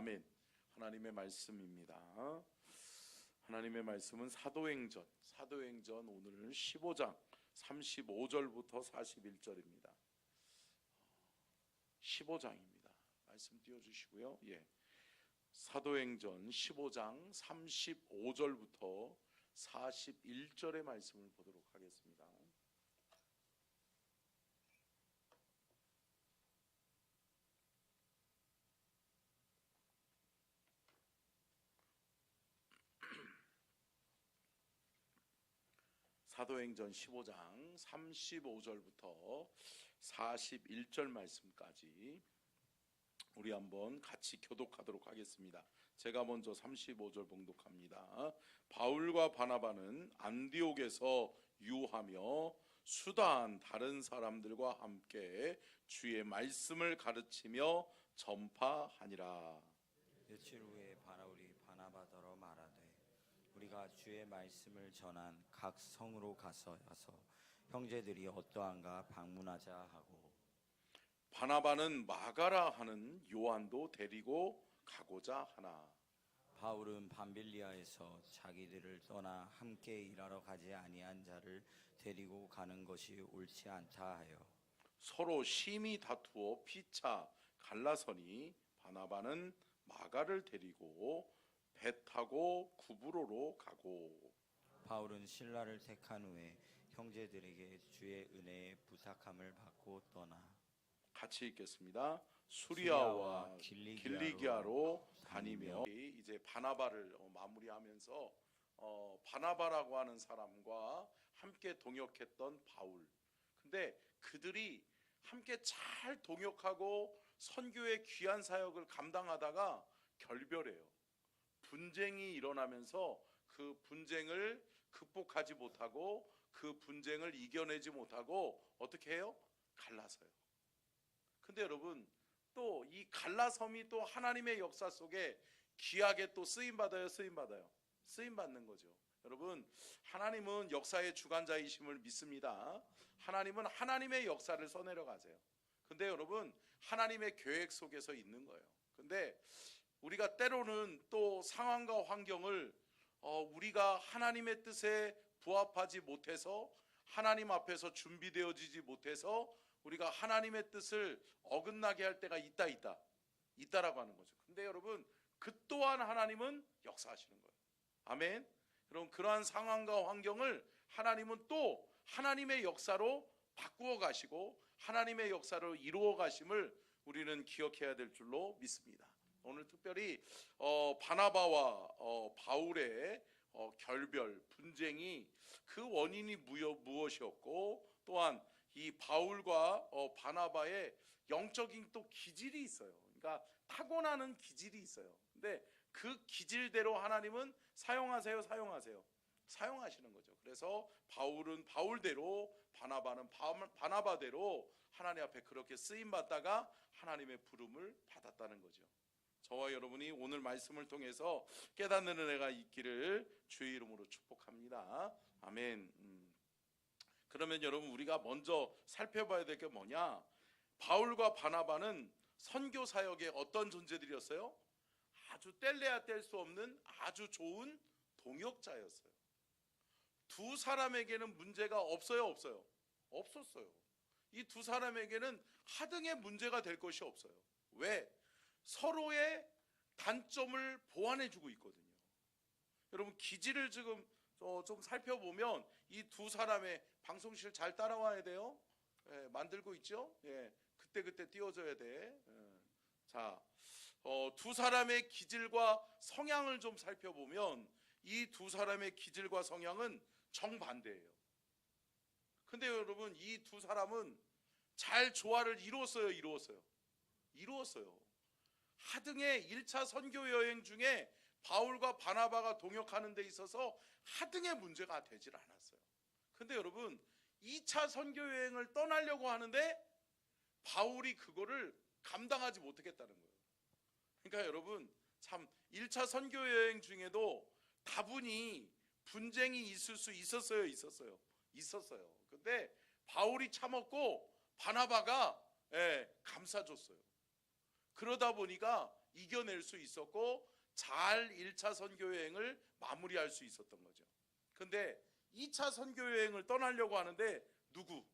아멘. 하나님의 말씀입니다. 하나님의 말씀은 사도행전 오늘 15장 35절부터 41절입니다. 15장입니다. 말씀 띄워주시고요. 사도행전 15장 35절부터 41절의 말씀을 보도록 하겠습니다. 사도행전 15장 35절부터 41절 말씀까지 우리 한번 같이 교독하도록 하겠습니다. 제가 먼저 35절 봉독합니다. 바울과 바나바는 안디옥에서 유하며 수다한 다른 사람들과 함께 주의 말씀을 가르치며 전파하니라. 며칠 후에 바울이 바나바더러 말하되 우리가 주의 말씀을 전한 각 성으로 가서 형제들이 어떠한가 방문하자 하고, 바나바는 마가라 하는 요한도 데리고 가고자 하나. 바울은 밤빌리아에서 자기들을 떠나 함께 일하러 가지 아니한 자를 데리고 가는 것이 옳지 않다 하여 서로 심히 다투어 피차 갈라서니 바나바는 마가를 데리고 배 타고 구브로로 가고, 바울은 신라를 택한 후에 형제들에게 주의 은혜에 부탁함을 받고 떠나 같이 읽겠습니다. 수리아와 길리기아로 다니며, 이제 바나바를 마무리하면서 바나바라고 하는 사람과 함께 동역했던 바울. 근데 그들이 함께 잘 동역하고 선교의 귀한 사역을 감당하다가 결별해요. 분쟁이 일어나면서 그 분쟁을 극복하지 못하고 그 분쟁을 이겨내지 못하고 어떻게 해요? 갈라서요. 근데 여러분, 또 이 갈라섬이 또 하나님의 역사 속에 귀하게 또 쓰임받아요? 쓰임받는 거죠. 여러분, 하나님은 역사의 주관자이심을 믿습니다. 하나님은 하나님의 역사를 써내려 가세요. 근데 여러분, 하나님의 계획 속에서 있는 거예요. 근데 우리가 때로는 또 상황과 환경을 우리가 하나님의 뜻에 부합하지 못해서, 하나님 앞에서 준비되어지지 못해서 우리가 하나님의 뜻을 어긋나게 할 때가 있다라고 하는 거죠. 근데 여러분, 그 또한 하나님은 역사하시는 거예요. 아멘. 여러분, 그러한 상황과 환경을 하나님은 또 하나님의 역사로 바꾸어 가시고 하나님의 역사로 이루어 가심을 우리는 기억해야 될 줄로 믿습니다. 오늘 특별히 바나바와 바울의 결별, 분쟁이 그 원인이 무엇이었고, 또한 이 바울과 바나바의 영적인 또 기질이 있어요. 그러니까 타고나는 기질이 있어요. 근데 그 기질대로 하나님은 사용하시는 거죠. 그래서 바울은 바울대로, 바나바는 바나바대로 하나님 앞에 그렇게 쓰임 받다가 하나님의 부름을 받았다는 거죠. 저와 여러분이 오늘 말씀을 통해서 깨닫는 은혜가 있기를 주의 이름으로 축복합니다. 아멘. 그러면 여러분, 우리가 먼저 살펴봐야 될 게 뭐냐? 바울과 바나바는 선교 사역의 어떤 존재들이었어요? 아주 뗄래야 뗄 수 없는 아주 좋은 동역자였어요. 두 사람에게는 문제가 없었어요. 이 두 사람에게는 하등의 문제가 될 것이 없어요. 왜? 서로의 단점을 보완해주고 있거든요. 여러분, 기질을 지금 좀 살펴보면 이 두 사람의, 방송실 잘 따라와야 돼요. 만들고 있죠. 그때 띄워줘야 돼. 자, 두 사람의 기질과 성향을 좀 살펴보면 이 두 사람의 기질과 성향은 정반대예요. 근데 여러분, 이 두 사람은 잘 조화를 이루었어요. 하등의 1차 선교 여행 중에 바울과 바나바가 동역하는 데 있어서 하등의 문제가 되질 않았어요. 근데 여러분, 2차 선교 여행을 떠나려고 하는데 바울이 그거를 감당하지 못하겠다는 거예요. 그러니까 여러분, 참 1차 선교 여행 중에도 다분히 분쟁이 있을 수 있었어요. 근데 바울이 참았고 바나바가 감싸줬어요. 그러다 보니까 이겨낼 수 있었고 잘 1차 선교 여행을 마무리할 수 있었던 거죠. 근데 2차 선교 여행을 떠나려고 하는데 누구?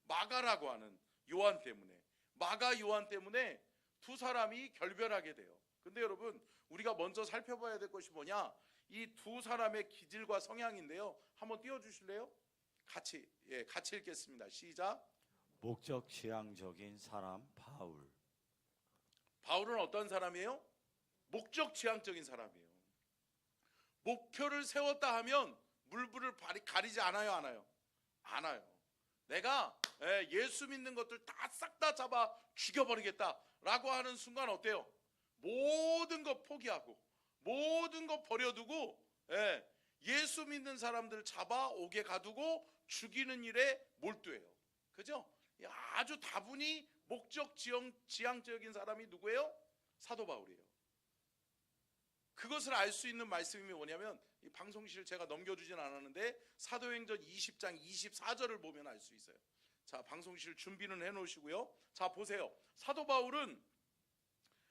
마가라고 하는 요한 때문에, 마가 요한 때문에 두 사람이 결별하게 돼요. 근데 여러분, 우리가 먼저 살펴봐야 될 것이 뭐냐? 이 두 사람의 기질과 성향인데요. 한번 띄워주실래요? 같이 읽겠습니다. 시작. 목적 지향적인 사람 바울. 바울은 어떤 사람이에요? 목적 지향적인 사람이에요. 목표를 세웠다 하면 물불을 가리지 않아요, 안 해요? 안 해요. 내가 예수 믿는 것들 다 싹 다 잡아 죽여버리겠다라고 하는 순간 어때요? 모든 것 포기하고 모든 것 버려두고 예수 믿는 사람들 잡아 옥에 가두고 죽이는 일에 몰두해요. 그죠? 아주 다분히 목적 지향적인 사람이 누구예요? 사도 바울이에요. 그것을 알 수 있는 말씀이 뭐냐면, 이 방송실 제가 넘겨주진 않았는데 사도행전 20장 24절을 보면 알 수 있어요. 자, 방송실 준비는 해놓으시고요. 자, 보세요. 사도 바울은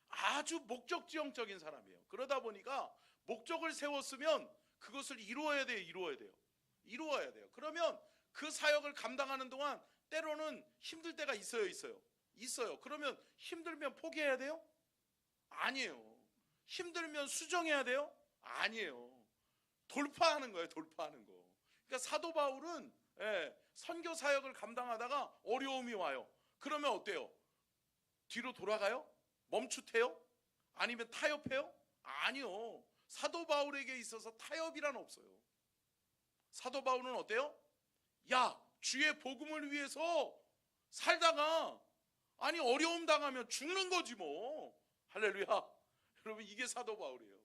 아주 목적 지향적인 사람이에요. 그러다 보니까 목적을 세웠으면 그것을 이루어야 돼요. 그러면 그 사역을 감당하는 동안 때로는 힘들 때가 있어요. 그러면 힘들면 포기해야 돼요? 아니에요. 힘들면 수정해야 돼요? 아니에요. 돌파하는 거예요. 그러니까 사도 바울은 선교 사역을 감당하다가 어려움이 와요. 그러면 어때요? 뒤로 돌아가요? 멈추태요? 아니면 타협해요? 아니요. 사도 바울에게 있어서 타협이란 없어요. 사도 바울은 어때요? 야, 주의 복음을 위해서 살다가 아니 어려움 당하면 죽는 거지 뭐. 할렐루야. 여러분, 이게 사도 바울이에요.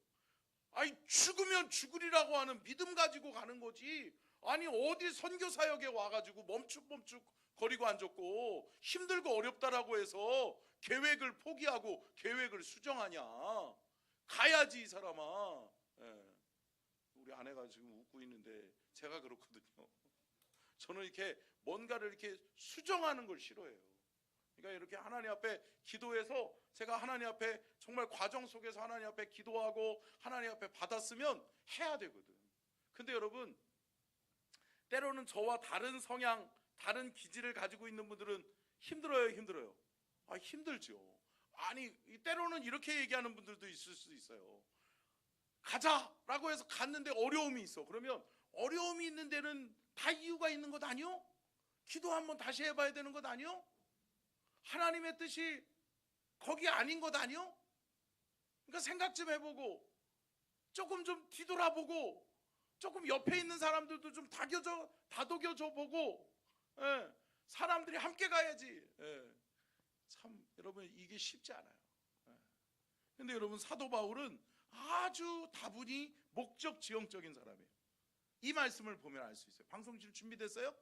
아니 죽으면 죽으리라고 하는 믿음 가지고 가는 거지. 아니 어디 선교 사역에 와가지고 멈축 거리고 앉았고 힘들고 어렵다라고 해서 계획을 포기하고 계획을 수정하냐? 가야지 이 사람아. 우리 아내가 지금 웃고 있는데 제가 그렇거든요. 저는 이렇게 뭔가를 이렇게 수정하는 걸 싫어해요. 그러니까 이렇게 하나님 앞에 기도해서 제가 하나님 앞에 정말 과정 속에서 하나님 앞에 기도하고 하나님 앞에 받았으면 해야 되거든. 근데 여러분, 때로는 저와 다른 성향, 다른 기질을 가지고 있는 분들은 힘들어요? 아, 힘들죠. 아니 때로는 이렇게 얘기하는 분들도 있을 수 있어요. 가자라고 해서 갔는데 어려움이 있어. 그러면 어려움이 있는 데는 다 이유가 있는 것 아니요? 기도 한번 다시 해봐야 되는 것 아니요? 하나님의 뜻이 거기 아닌 것 아니요? 그러니까 생각 좀 해보고 조금 좀 뒤돌아보고 조금 옆에 있는 사람들도 좀 다독여줘 보고 사람들이 함께 가야지. 참 여러분, 이게 쉽지 않아요. 근데 여러분, 사도 바울은 아주 다분히 목적 지향적인 사람이에요. 이 말씀을 보면 알 수 있어요. 방송실 준비됐어요?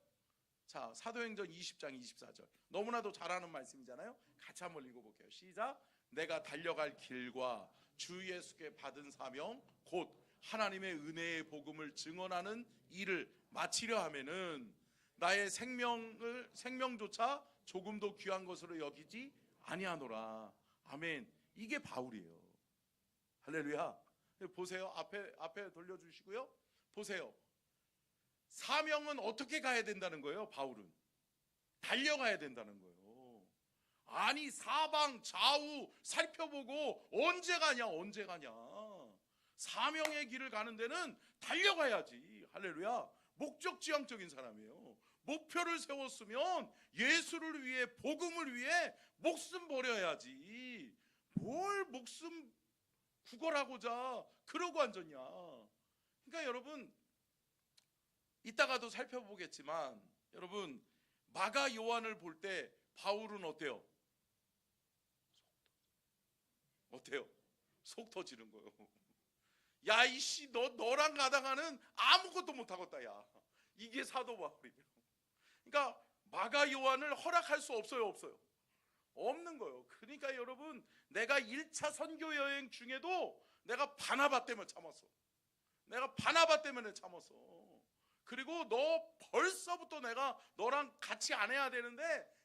자, 사도행전 20장 24절. 너무나도 잘 아는 말씀이잖아요. 같이 한번 읽어볼게요. 시작. 내가 달려갈 길과 주 예수께 받은 사명 곧 하나님의 은혜의 복음을 증언하는 일을 마치려 하면은 나의 생명조차 조금도 귀한 것으로 여기지 아니하노라. 아멘. 이게 바울이에요. 할렐루야. 보세요. 앞에 돌려주시고요. 보세요. 사명은 어떻게 가야 된다는 거예요? 바울은 달려가야 된다는 거예요. 아니 사방 좌우 살펴보고 언제 가냐. 사명의 길을 가는 데는 달려가야지. 할렐루야. 목적 지향적인 사람이에요. 목표를 세웠으면 예수를 위해, 복음을 위해 목숨 버려야지. 뭘 목숨 구걸하고자 그러고 앉았냐. 그러니까 여러분, 이따가도 살펴보겠지만 여러분, 마가 요한을 볼 때 바울은 어때요? 속 터지는 거예요. 야 이씨, 너랑 가다가는 아무것도 못하겠다. 야, 이게 사도 바울이에요. 그러니까 마가 요한을 허락할 수 없어요? 없는 거예요. 그러니까 여러분, 내가 1차 선교 여행 중에도 내가 바나바 때문에 참았어. 그리고 너 벌써부터 내가 너랑 같이 안 해야 되는데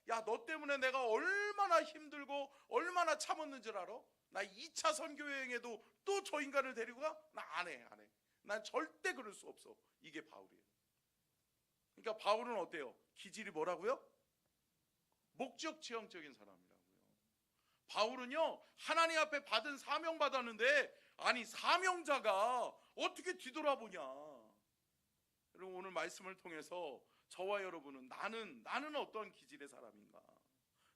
야, 너 때문에 내가 얼마나 힘들고 얼마나 참았는 줄 알아? 나 2차 선교 여행에도 또 저 인간을 데리고 가? 나 안 해. 난 절대 그럴 수 없어. 이게 바울이에요. 그러니까 바울은 어때요? 기질이 뭐라고요? 목적 지향적인 사람이라고요. 바울은요, 하나님 앞에 받은 사명 받았는데, 아니 사명자가 어떻게 뒤돌아보냐. 여러분, 오늘 말씀을 통해서 저와 여러분은 나는 어떠한 기질의 사람인가,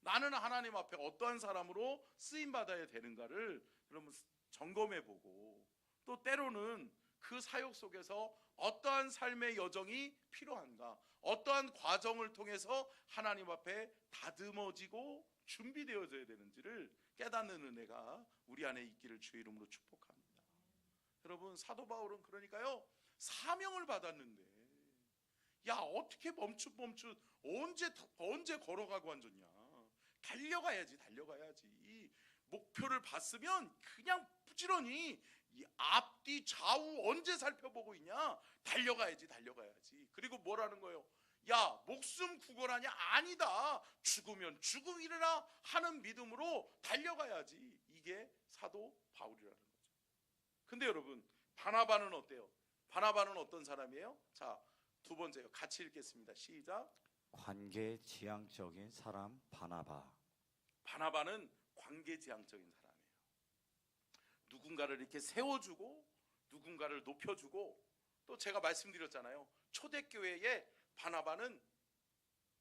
나는 하나님 앞에 어떠한 사람으로 쓰임 받아야 되는가를 여러분 점검해보고, 또 때로는 그 사역 속에서 어떠한 삶의 여정이 필요한가, 어떠한 과정을 통해서 하나님 앞에 다듬어지고 준비되어져야 되는지를 깨닫는 은혜가 우리 안에 있기를 주의 이름으로 축복합니다. 여러분, 사도 바울은 그러니까요, 사명을 받았는데, 야, 어떻게 멈칫 언제 걸어가고 앉았냐. 달려가야지. 목표를 봤으면 그냥 부지런히 이 앞뒤 좌우 언제 살펴보고 있냐. 달려가야지. 그리고 뭐라는 거예요? 야, 목숨 구걸하냐? 아니다. 죽으면 죽으리라 하는 믿음으로 달려가야지. 이게 사도 바울이라는 거죠. 근데 여러분, 바나바는 어때요? 바나바는 어떤 사람이에요? 자, 두 번째요. 같이 읽겠습니다. 시작. 관계지향적인 사람 바나바. 바나바는 관계지향적인 사람이에요. 누군가를 이렇게 세워주고 누군가를 높여주고, 또 제가 말씀드렸잖아요. 초대교회에 바나바는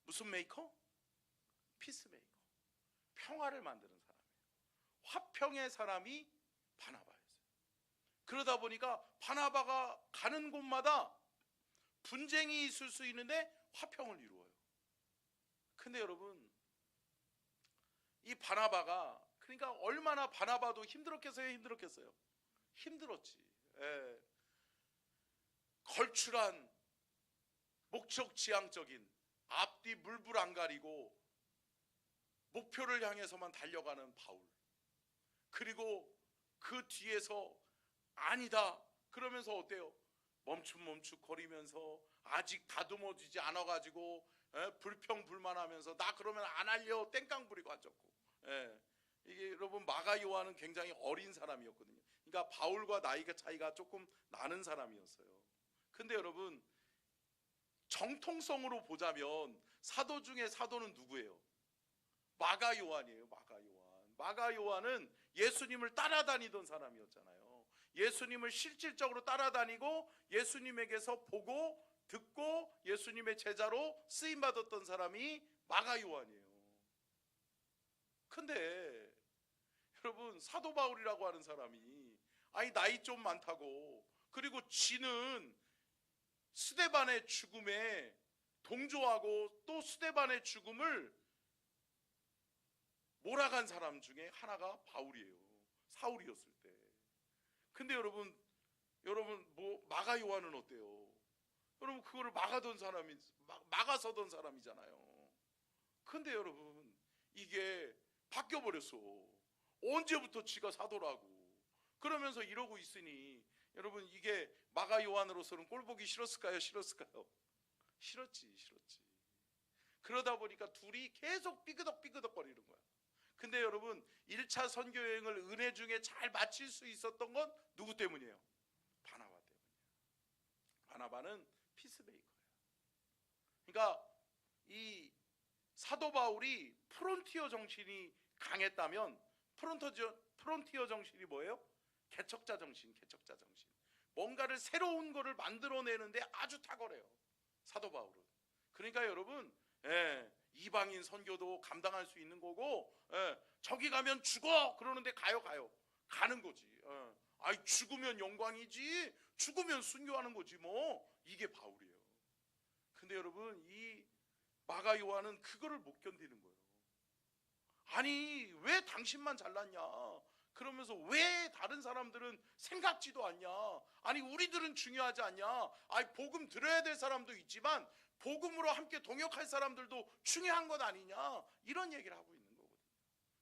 무슨 메이커? 피스메이커. 평화를 만드는 사람이에요. 화평의 사람이 바나바였어요. 그러다 보니까 바나바가 가는 곳마다 분쟁이 있을 수 있는데 화평을 이루어요. 근데 여러분, 이 바나바가, 그러니까 얼마나 바나바도 힘들었겠어요? 힘들었지. 예. 걸출한 목적 지향적인, 앞뒤 물불 안 가리고 목표를 향해서만 달려가는 바울, 그리고 그 뒤에서 아니다 그러면서 어때요? 멈춤 거리면서 아직 다듬어지지 않아가지고 불평불만하면서 나 그러면 안 할려 땡깡 부리고 앉았고. 이게 여러분, 마가 요한은 굉장히 어린 사람이었거든요. 그러니까 바울과 나이가 차이가 조금 나는 사람이었어요. 근데 여러분, 정통성으로 보자면 사도 중에 사도는 누구예요? 마가 요한이에요. 마가 요한은 예수님을 따라다니던 사람이었잖아요. 예수님을 실질적으로 따라다니고 예수님에게서 보고 듣고 예수님의 제자로 쓰임받았던 사람이 마가 요한이에요. 근데 여러분, 사도 바울이라고 하는 사람이 아니 나이 좀 많다고, 그리고 지는 스데반의 죽음에 동조하고 또 스데반의 죽음을 몰아간 사람 중에 하나가 바울이에요. 사울이었을 때. 근데 여러분 마가 요한은 어때요? 여러분, 그거를 막아서던 사람이잖아요. 근데 여러분, 이게 바뀌어버렸어. 언제부터 지가 사도라고 그러면서 이러고 있으니, 여러분, 이게 마가 요한으로서는 꼴보기 싫었을까요? 싫었지. 그러다 보니까 둘이 계속 삐그덕 거리는 거야. 근데 여러분, 1차 선교 여행을 은혜 중에 잘 마칠 수 있었던 건 누구 때문이에요? 바나바 때문이에요. 바나바는 피스메이커예요. 그러니까 이 사도 바울이 프론티어 정신이 강했다면, 프론티어 정신이 뭐예요? 개척자 정신. 뭔가를 새로운 거를 만들어내는데 아주 탁월해요, 사도 바울은. 그러니까 여러분, 이방인 선교도 감당할 수 있는 거고, 저기 가면 죽어 그러는데 가는 거지. 아이, 죽으면 영광이지, 죽으면 순교하는 거지 뭐. 이게 바울이에요. 근데 여러분, 이 마가 요한은 그거를 못 견디는 거예요. 아니, 왜 당신만 잘났냐, 그러면서 왜 다른 사람들은 생각지도 않냐, 아니 우리들은 중요하지 않냐, 아니 복음 들어야 될 사람도 있지만 복음으로 함께 동역할 사람들도 중요한 것 아니냐, 이런 얘기를 하고 있는 거거든요.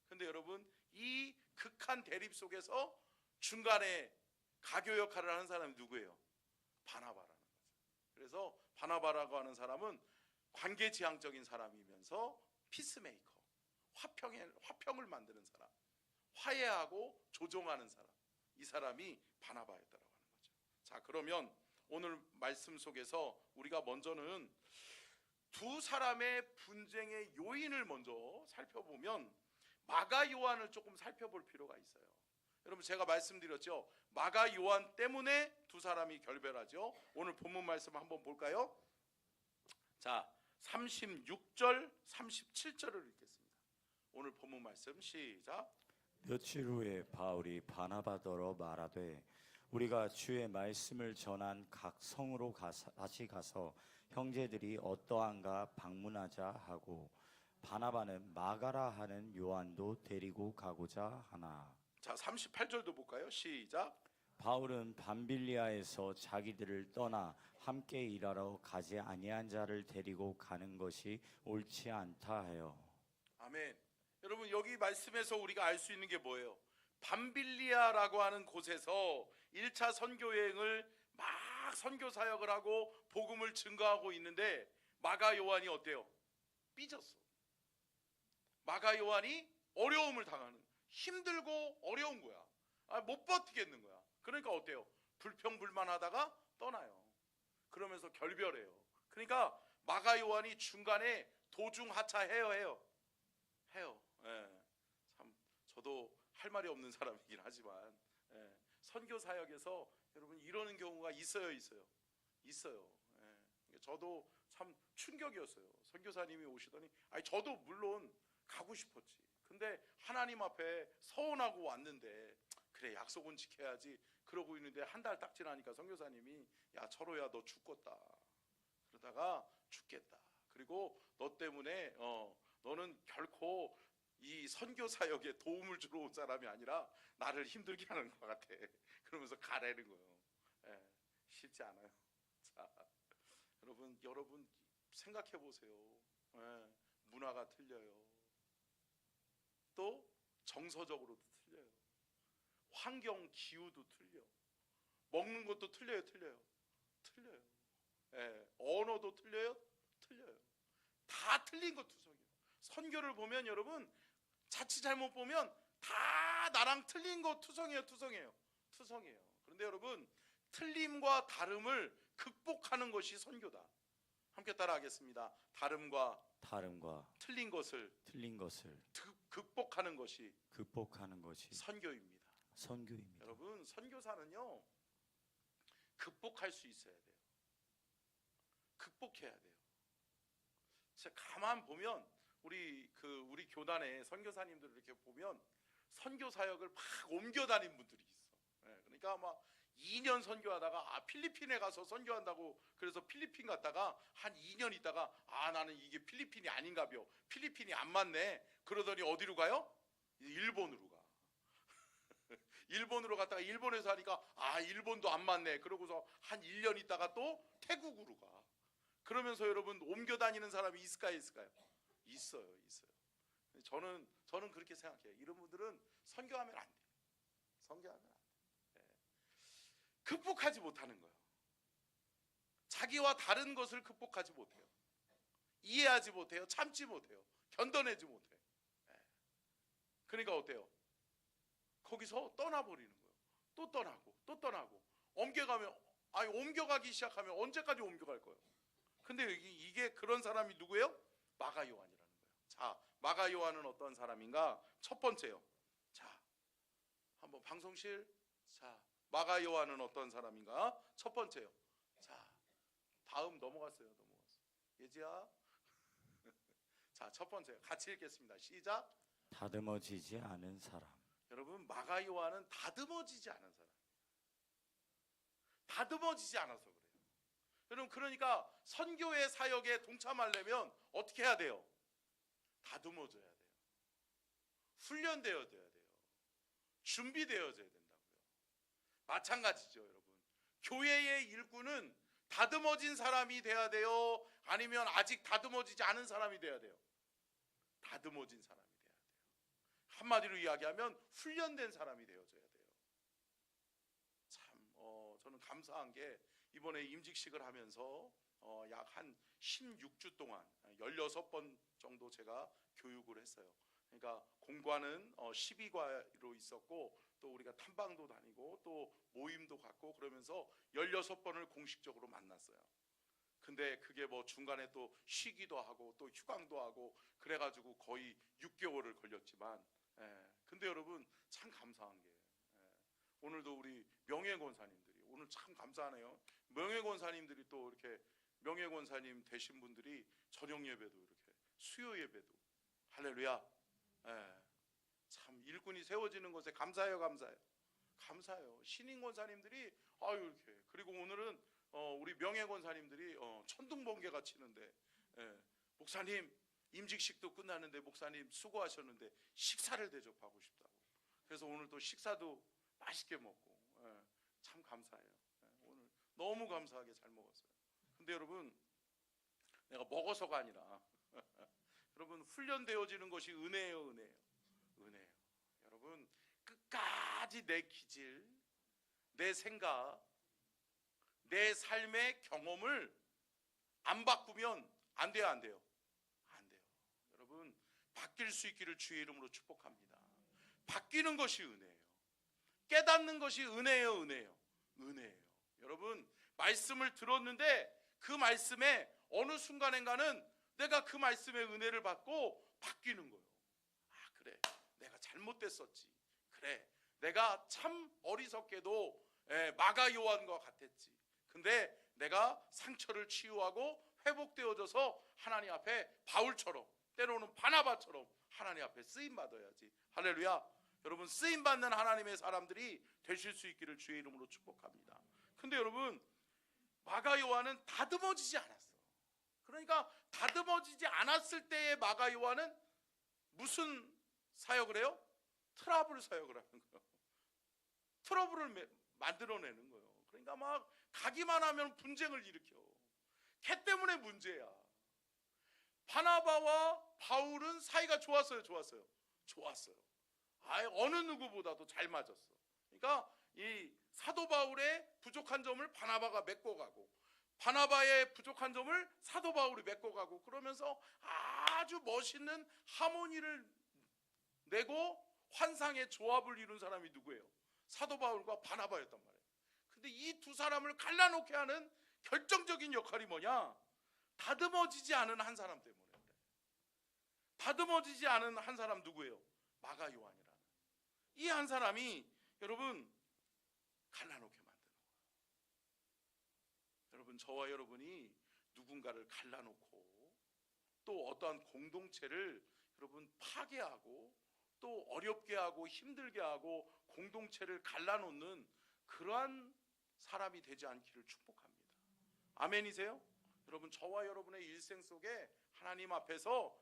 근데 여러분, 이 극한 대립 속에서 중간에 가교 역할을 하는 사람이 누구예요? 바나바라는 거죠. 그래서 바나바라고 하는 사람은 관계지향적인 사람이면서 피스메이커, 화평을 만드는 사람, 화해하고 조정하는 사람, 이 사람이 바나바였다라고 하는 거죠. 자, 그러면 오늘 말씀 속에서 우리가 먼저는 두 사람의 분쟁의 요인을 먼저 살펴보면 마가 요한을 조금 살펴볼 필요가 있어요. 여러분, 제가 말씀드렸죠, 마가 요한 때문에 두 사람이 결별하죠. 오늘 본문 말씀 한번 볼까요? 자, 36절 37절을 읽겠습니다. 오늘 본문 말씀 시작. 며칠 후에 바울이 바나바더러 말하되 우리가 주의 말씀을 전한 각 성으로 다시 가서 형제들이 어떠한가 방문하자 하고 바나바는 마가라 하는 요한도 데리고 가고자 하나. 자, 38절도 볼까요? 시작. 바울은 밤빌리아에서 자기들을 떠나 함께 일하러 가지 아니한 자를 데리고 가는 것이 옳지 않다 하여. 아멘. 여러분, 여기 말씀에서 우리가 알 수 있는 게 뭐예요? 밤빌리아라고 하는 곳에서 1차 선교 여행을 막 선교 사역을 하고 복음을 증거하고 있는데 마가 요한이 어때요? 삐졌어. 마가 요한이 어려움을 당하는, 힘들고 어려운 거야. 못 버티겠는 거야. 그러니까 어때요? 불평불만하다가 떠나요. 그러면서 결별해요. 그러니까 마가 요한이 중간에 도중 하차해요. 예. 참 저도 할 말이 없는 사람이긴 하지만, 예. 선교 사역에서 여러분 이러는 경우가 있어요. 예. 저도 참 충격이었어요. 선교사님이 오시더니, 저도 물론 가고 싶었지. 근데 하나님 앞에 서원하고 왔는데, 그래 약속은 지켜야지 그러고 있는데 한 달 딱 지나니까 선교사님이, 야 철호야 너 죽겠다. 그러다가 죽겠다. 그리고 너 때문에 너는 결코 이 선교 사역에 도움을 주러 온 사람이 아니라 나를 힘들게 하는 것 같아. 그러면서 가라는 거예요. 예, 쉽지 않아요. 자, 여러분 생각해 보세요. 예, 문화가 틀려요. 또 정서적으로도 틀려요. 환경 기후도 틀려. 먹는 것도 틀려요. 예, 언어도 틀려요. 다 틀린 거 투성이에요. 선교를 보면 여러분 자칫 잘못 보면 다 나랑 틀린 거 투성이에요. 그런데 여러분, 틀림과 다름을 극복하는 것이 선교다. 함께 따라하겠습니다. 다름과 틀린 것을 극복하는 것이 선교입니다. 여러분, 선교사는요 극복할 수 있어야 돼요. 극복해야 돼요. 진짜 가만 보면 우리 교단의 선교사님들을 이렇게 보면 선교 사역을 막 옮겨 다닌 분들이 있어. 예, 그러니까 막 2년 선교하다가 필리핀에 가서 선교한다고 그래서 필리핀 갔다가 한 2년 있다가 나는 이게 필리핀이 아닌가벼. 필리핀이 안 맞네. 그러더니 어디로 가요? 일본으로 가. 일본으로 갔다가 일본에서 하니까 일본도 안 맞네. 그러고서 한 1년 있다가 또 태국으로 가. 그러면서 여러분 옮겨 다니는 사람이 있을까요? 있어요. 저는 그렇게 생각해요. 이런 분들은 선교하면 안 돼요. 예. 극복하지 못하는 거예요. 자기와 다른 것을 극복하지 못해요. 이해하지 못해요. 참지 못해요. 견뎌내지 못해요. 예. 그러니까 어때요? 거기서 떠나버리는 거예요. 또 떠나고 옮겨가기 시작하면 언제까지 옮겨갈 거예요? 근데 이게 그런 사람이 누구예요? 마가 요한이라는 거예요. 자, 마가 요한은 어떤 사람인가? 첫 번째요. 자, 한번 방송실. 자, 마가 요한은 어떤 사람인가? 첫 번째요. 자, 다음 넘어갔어요. 예지야. 자, 첫 번째 같이 읽겠습니다. 시작. 다듬어지지 않은 사람. 여러분, 마가 요한은 다듬어지지 않은 사람이에요. 다듬어지지 않아서 그래요. 여러분, 그러니까 선교의 사역에 동참하려면 어떻게 해야 돼요? 다듬어져야 돼요. 훈련되어야 돼요. 준비되어져야 된다고요. 마찬가지죠, 여러분. 교회의 일꾼은 다듬어진 사람이 돼야 돼요? 아니면 아직 다듬어지지 않은 사람이 돼야 돼요? 다듬어진 사람이 돼야 돼요. 한마디로 이야기하면 훈련된 사람이 되어져야 돼요. 참, 저는 감사한 게 이번에 임직식을 하면서 약 한 16주 동안 16번 정도 제가 교육을 했어요. 그러니까 공과는 12과로 있었고, 또 우리가 탐방도 다니고 또 모임도 갖고 그러면서 16번을 공식적으로 만났어요. 근데 그게 뭐 중간에 또 쉬기도 하고 또 휴강도 하고 그래가지고 거의 6개월을 걸렸지만, 근데 여러분 참 감사한 게, 오늘도 우리 명예권사님들이 오늘 참 감사하네요. 명예권사님들이 또 이렇게 명예권사님 되신 분들이 저녁 예배도 이렇게 수요 예배도 할렐루야. 참 일꾼이 세워지는 것에 감사해요, 감사해요, 감사해요. 신인 권사님들이 아유 이렇게, 그리고 오늘은 우리 명예권사님들이 천둥번개가 치는데, 목사님 임직식도 끝났는데 목사님 수고하셨는데 식사를 대접하고 싶다고. 그래서 오늘 또 식사도 맛있게 먹고, 참 감사해요. 오늘 너무 감사하게 잘 먹었어요. 근데 여러분, 내가 먹어서가 아니라 여러분 훈련되어지는 것이 은혜예요, 은혜예요, 은혜예요. 여러분 끝까지 내 기질, 내 생각, 내 삶의 경험을 안 바꾸면 안 돼요, 안 돼요, 안 돼요. 여러분 바뀔 수 있기를 주의 이름으로 축복합니다. 바뀌는 것이 은혜예요. 깨닫는 것이 은혜예요, 은혜예요, 은혜예요. 여러분 말씀을 들었는데 그 말씀에 어느 순간인가는 내가 그 말씀의 은혜를 받고 바뀌는 거예요. 아 그래, 내가 잘못됐었지. 그래, 내가 참 어리석게도 마가 요한과 같았지. 근데 내가 상처를 치유하고 회복되어져서 하나님 앞에 바울처럼, 때로는 바나바처럼 하나님 앞에 쓰임받아야지. 할렐루야. 여러분 쓰임받는 하나님의 사람들이 되실 수 있기를 주의 이름으로 축복합니다. 근데 여러분 마가 요한은 다듬어지지 않았어. 그러니까 다듬어지지 않았을 때의 마가 요한은 무슨 사역을 해요? 트러블 사역을 하는 거예요. 트러블을 만들어내는 거예요. 그러니까 막 가기만 하면 분쟁을 일으켜. 걔 때문에 문제야. 바나바와 바울은 사이가 좋았어요, 좋았어요, 좋았어요. 어느 누구보다도 잘 맞았어. 그러니까 이 사도 바울의 부족한 점을 바나바가 메꿔가고, 바나바의 부족한 점을 사도 바울이 메꿔가고, 그러면서 아주 멋있는 하모니를 내고 환상의 조합을 이룬 사람이 누구예요? 사도 바울과 바나바였단 말이에요. 근데 이 두 사람을 갈라놓게 하는 결정적인 역할이 뭐냐? 다듬어지지 않은 한 사람 때문에 그래. 다듬어지지 않은 한 사람 누구예요? 마가 요한이라는 이 한 사람이 여러분 갈라놓게 만드는 거예요. 여러분 저와 여러분이 누군가를 갈라놓고 또 어떠한 공동체를 여러분 파괴하고 또 어렵게 하고 힘들게 하고 공동체를 갈라놓는 그러한 사람이 되지 않기를 축복합니다. 아멘이세요? 여러분 저와 여러분의 일생 속에 하나님 앞에서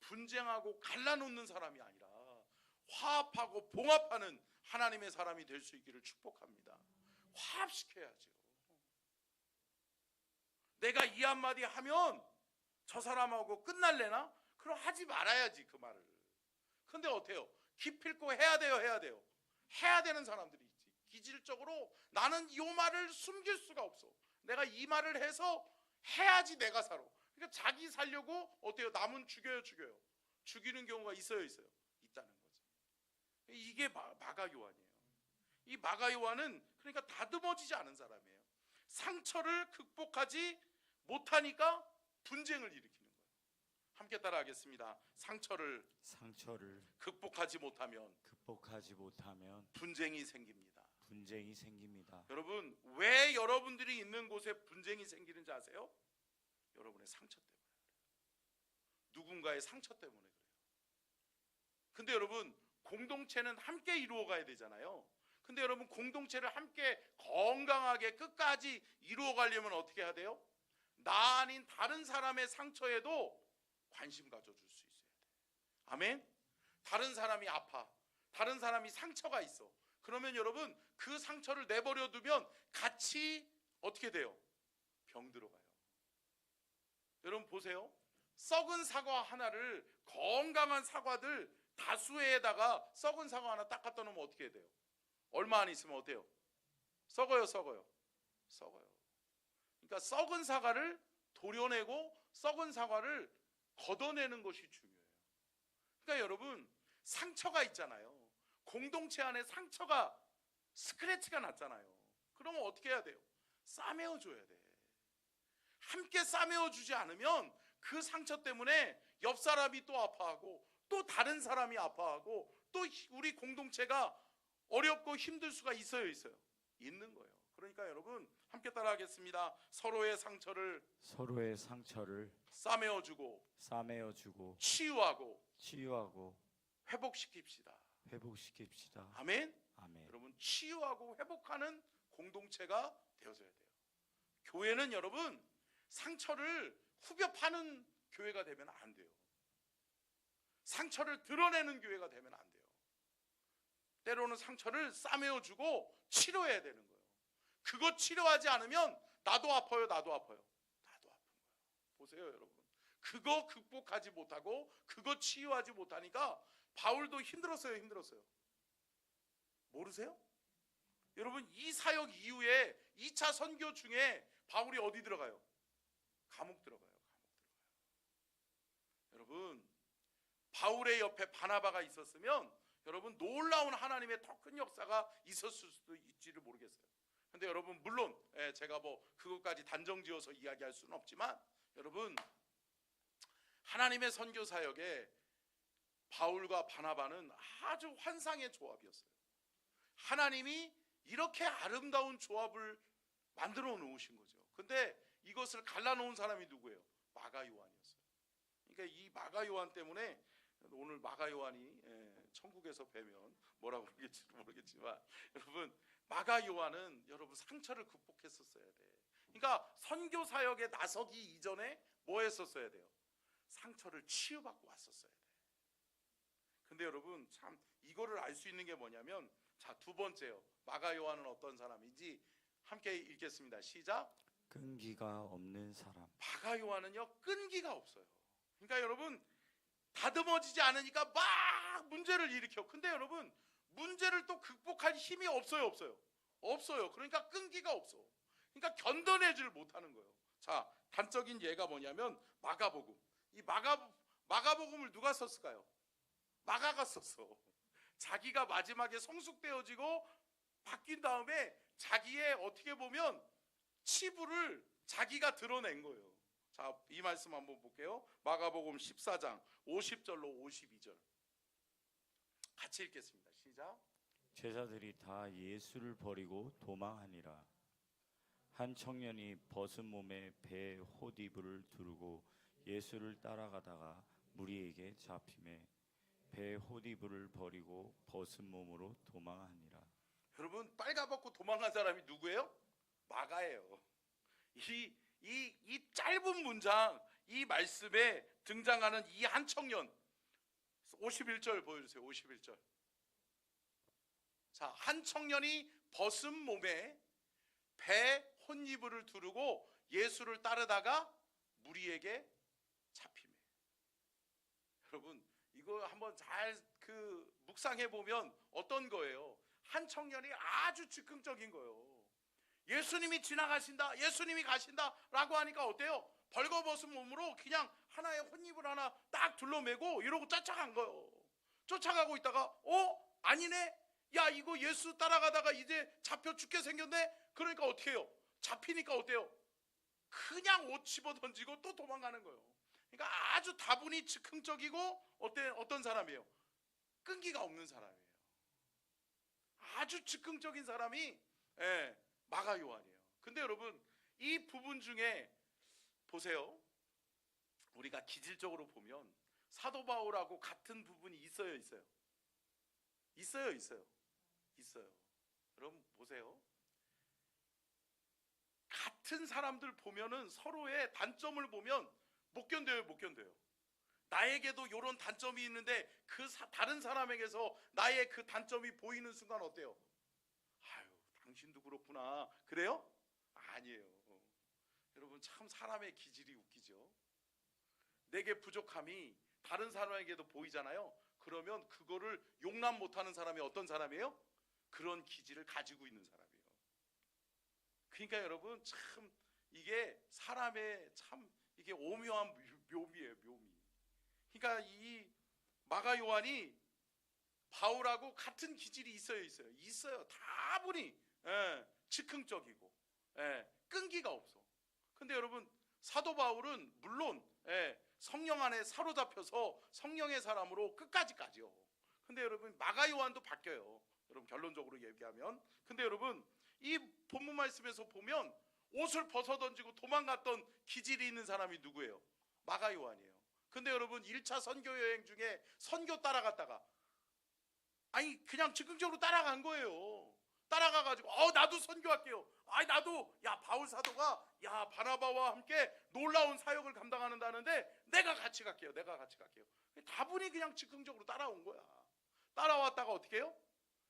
분쟁하고 갈라놓는 사람이 아니라 화합하고 봉합하는 하나님의 사람이 될 수 있기를 축복합니다. 화합시켜야죠. 내가 이 한마디 하면 저 사람하고 끝날래나? 그럼 하지 말아야지 그 말을. 근데 어때요? 기필코 해야 돼요, 해야 돼요. 해야 되는 사람들이 있지. 기질적으로 나는 이 말을 숨길 수가 없어. 내가 이 말을 해서 해야지 내가 살아. 그러니까 자기 살려고 어때요? 남은 죽여요. 죽이는 경우가 있어요. 있다는 거죠. 이게 마가 요한이에요. 이 마가 요한은 그러니까 다듬어지지 않은 사람이에요. 상처를 극복하지 못하니까 분쟁을 일으키는 거예요. 함께 따라하겠습니다. 상처를 극복하지 못하면 분쟁이 생깁니다. 여러분 왜 여러분들이 있는 곳에 분쟁이 생기는지 아세요? 여러분의 상처 때문에 그래요. 누군가의 상처 때문에 그래요. 근데 여러분 공동체는 함께 이루어가야 되잖아요. 근데 여러분 공동체를 함께 건강하게 끝까지 이루어가려면 어떻게 해야 돼요? 나 아닌 다른 사람의 상처에도 관심 가져줄 수 있어야 돼. 아멘? 다른 사람이 아파, 다른 사람이 상처가 있어. 그러면 여러분 그 상처를 내버려 두면 같이 어떻게 돼요? 병들어가요. 여러분 보세요. 썩은 사과 하나를 건강한 사과들 다수에다가 썩은 사과 하나 딱 갖다 놓으면 어떻게 돼요? 얼마 안 있으면 어때요? 썩어요. 그러니까 썩은 사과를 도려내고 썩은 사과를 걷어내는 것이 중요해요. 그러니까 여러분, 상처가 있잖아요. 공동체 안에 상처가, 스크래치가 났잖아요. 그러면 어떻게 해야 돼요? 싸매어 줘야 돼. 함께 싸매어 주지 않으면 그 상처 때문에 옆 사람이 또 아파하고 또 다른 사람이 아파하고 또 우리 공동체가 어렵고 힘들 수가 있어요. 있는 거예요. 그러니까 여러분, 함께 따라하겠습니다. 서로의 상처를 싸매어 주고 치유하고 회복시킵시다. 아멘. 여러분, 치유하고 회복하는 공동체가 되어져야 돼요. 교회는 여러분, 상처를 후벼 파는 교회가 되면 안 돼요. 상처를 드러내는 교회가 되면 안 돼요. 때로는 상처를 싸매어 주고 치료해야 되는 거예요. 그거 치료하지 않으면 나도 아픈 거예요. 보세요, 여러분. 그거 극복하지 못하고 그거 치유하지 못하니까 바울도 힘들었어요. 모르세요? 여러분, 이 사역 이후에 2차 선교 중에 바울이 어디 들어가요? 감옥 들어가요. 여러분, 바울의 옆에 바나바가 있었으면 여러분, 놀라운 하나님의 더 큰 역사가 있었을 수도 있지를 모르겠어요. 근데 여러분, 물론 제가 그것까지 단정지어서 이야기할 수는 없지만, 여러분, 하나님의 선교 사역에 바울과 바나바는 아주 환상의 조합이었어요. 하나님이 이렇게 아름다운 조합을 만들어 놓으신 거죠. 근데 이것을 갈라놓은 사람이 누구예요? 마가 요한이었어요. 그러니까 이 마가 요한 때문에 오늘 마가 요한이 천국에서 뵈면 뭐라고 그러겠지 모르겠지만, 여러분, 마가 요한은 여러분 상처를 극복했었어야 돼. 그러니까 선교 사역에 나서기 이전에 뭐 했었어야 돼요? 상처를 치유받고 왔었어야 돼. 근데 여러분, 참 이거를 알 수 있는 게 뭐냐면, 자, 두 번째요. 마가 요한은 어떤 사람인지 함께 읽겠습니다. 시작. 끈기가 없는 사람. 마가 요한은요, 끈기가 없어요. 그러니까 여러분, 다듬어지지 않으니까 막 문제를 일으켜. 근데 여러분, 문제를 또 극복할 힘이 없어요. 그러니까 끈기가 없어. 그러니까 견뎌내지를 못하는 거예요. 자, 단적인 예가 뭐냐면 마가복음. 이 마가복음을 누가 썼을까요? 마가가 썼어. 자기가 마지막에 성숙되어지고 바뀐 다음에 자기의 어떻게 보면 치부를 자기가 드러낸 거예요. 자, 이 말씀 한번 볼게요. 마가복음 14장 50절로 52절 같이 읽겠습니다. 시작. 제자들이 다 예수를 버리고 도망하니라. 한 청년이 벗은 몸에 배에 홑이불을 두르고 예수를 따라가다가 무리에게 잡히매 배에 홑이불을 버리고 벗은 몸으로 도망하니라. 여러분, 빨가벗고 도망간 사람이 누구예요? 마가예요. 이 짧은 문장, 이 말씀에 등장하는 이 한 청년, 51절 보여주세요. 51절. 자, 한 청년이 벗은 몸에 배 홑이불을 두르고 예수를 따르다가 무리에게 잡히매. 여러분, 이거 한번 잘 묵상해 보면 어떤 거예요? 한 청년이 아주 즉흥적인 거예요. 예수님이 지나가신다, 예수님이 가신다 라고 하니까 어때요? 벌거벗은 몸으로 그냥 하나의 홑이불 하나 딱 둘러매고 이러고 쫓아간 거예요. 쫓아가고 있다가 아니네? 야, 이거 예수 따라가다가 이제 잡혀 죽게 생겼네? 그러니까 어떻게 해요? 잡히니까 어때요? 그냥 옷 집어 던지고 또 도망가는 거예요. 그러니까 아주 다분히 즉흥적이고 어떤 사람이에요? 끈기가 없는 사람이에요. 아주 즉흥적인 사람이 마가 요한이에요. 근데 여러분, 이 부분 중에 보세요. 우리가 기질적으로 보면 사도 바울하고 같은 부분이 있어요? 있어요. 여러분 보세요. 같은 사람들 보면은 서로의 단점을 보면 못 견뎌요. 나에게도 이런 단점이 있는데 다른 사람에게서 나의 그 단점이 보이는 순간 어때요? 아유, 당신도 그렇구나. 그래요? 아니에요. 여러분, 참 사람의 기질이 웃기죠. 내게 부족함이 다른 사람에게도 보이잖아요. 그러면 그거를 용납 못하는 사람이 어떤 사람이에요? 그런 기질을 가지고 있는 사람이에요. 그러니까 여러분, 참 이게 사람의 참 이게 오묘한 묘미예요, 묘미. 그러니까 이 마가 요한이 바울하고 같은 기질이 있어요. 다분히 즉흥적이고 끈기가 없어. 근데 여러분 사도 바울은 물론 성령 안에 사로잡혀서 성령의 사람으로 끝까지 가죠. 근데 여러분 마가 요한도 바뀌어요. 여러분 결론적으로 얘기하면. 근데 여러분 이 본문 말씀에서 보면 옷을 벗어 던지고 도망갔던 기질이 있는 사람이 누구예요? 마가 요한이에요. 근데 여러분 1차 선교 여행 중에 선교 따라갔다가 아니 그냥 즉흥적으로 따라간 거예요. 따라가가지고 나도 선교할게요. 아니 나도 야 바울 사도가 야 바나바와 함께 놀라운 사역을 감당한다는데 내가 같이 갈게요. 다분히 그냥 즉흥적으로 따라온 거야. 따라왔다가 어떻게 해요?